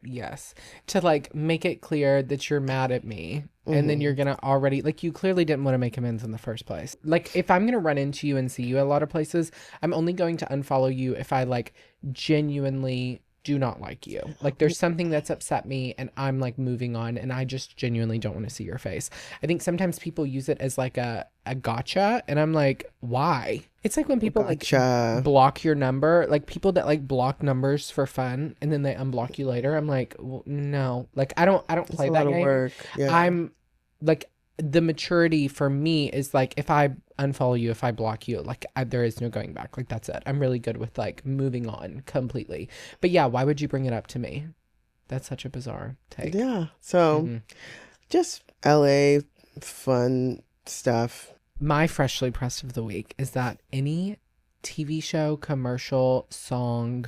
Yes. To like make it clear that you're mad at me. And then you're going to already, like, you clearly didn't want to make amends in the first place. Like, if I'm going to run into you and see you at a lot of places, I'm only going to unfollow you if I, like, genuinely do not like you. Like, there's something that's upset me and I'm, like, moving on and I just genuinely don't want to see your face. I think sometimes people use it as, like, a gotcha. And I'm like, why? It's like when people, like, block your number. Like, people that, like, block numbers for fun and then they unblock you later. I'm like, well, no. Like, I don't play that game. Work. Yeah. I'm like, the maturity for me is like, if I unfollow you, if I block you, like there is no going back. Like that's it. I'm really good with like moving on completely. But yeah, why would you bring it up to me? That's such a bizarre take. Yeah. So just LA fun stuff. My freshly pressed of the week is that any TV show, commercial, song,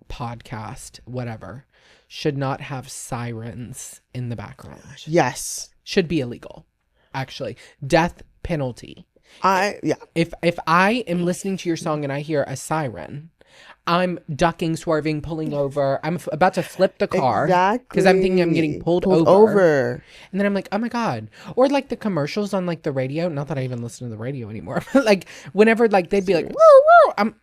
podcast, whatever, should not have sirens in the background. Yes. Should be illegal, actually. Death penalty. If I am listening to your song and I hear a siren, I'm ducking, swerving, pulling over. I'm about to flip the car. Exactly. Because I'm thinking I'm getting pulled over. And then I'm like, oh my God. Or like the commercials on like the radio. Not that I even listen to the radio anymore. But like whenever like they'd be like, woo, woo.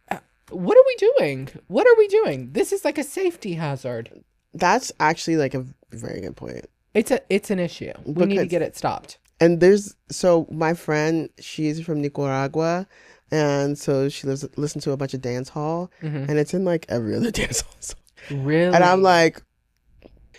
What are we doing? What are we doing? This is like a safety hazard. That's actually like a very good point. It's an issue. We need to get it stopped. And so my friend, she's from Nicaragua, and so she listens to a bunch of dance hall, and it's in like every other dance hall song. Really? And I'm like,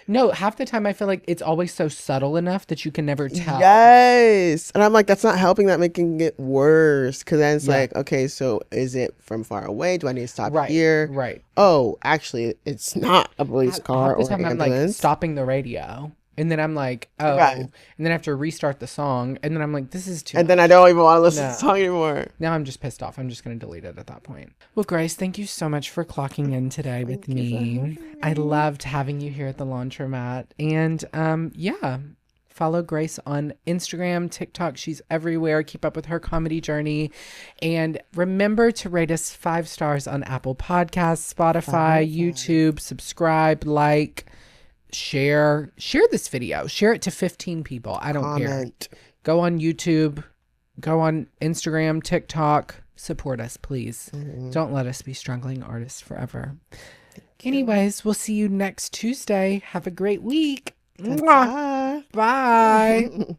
no, half the time I feel like it's always so subtle enough that you can never tell. Yes. And I'm like, that's not helping, that making it worse. Because then it's like, okay, so is it from far away? Do I need to stop here? Right. Oh, actually, it's not a police car or an ambulance. I'm like stopping the radio. And then I'm like, oh. Right. And then I have to restart the song. And then I'm like, this is too much. And then I don't even want to listen to the song anymore. Now I'm just pissed off. I'm just going to delete it at that point. Well, Grace, thank you so much for clocking in today with me. I loved having you here at the laundromat. And follow Grace on Instagram, TikTok. She's everywhere. Keep up with her comedy journey. And remember to rate us 5 stars on Apple Podcasts, Spotify, YouTube, subscribe, like, share this video, share it to 15 people. I don't care. Go on YouTube, go on Instagram, TikTok, support us, please. Don't let us be struggling artists forever. Anyways, we'll see you next Tuesday. Have a great week. Bye. Bye.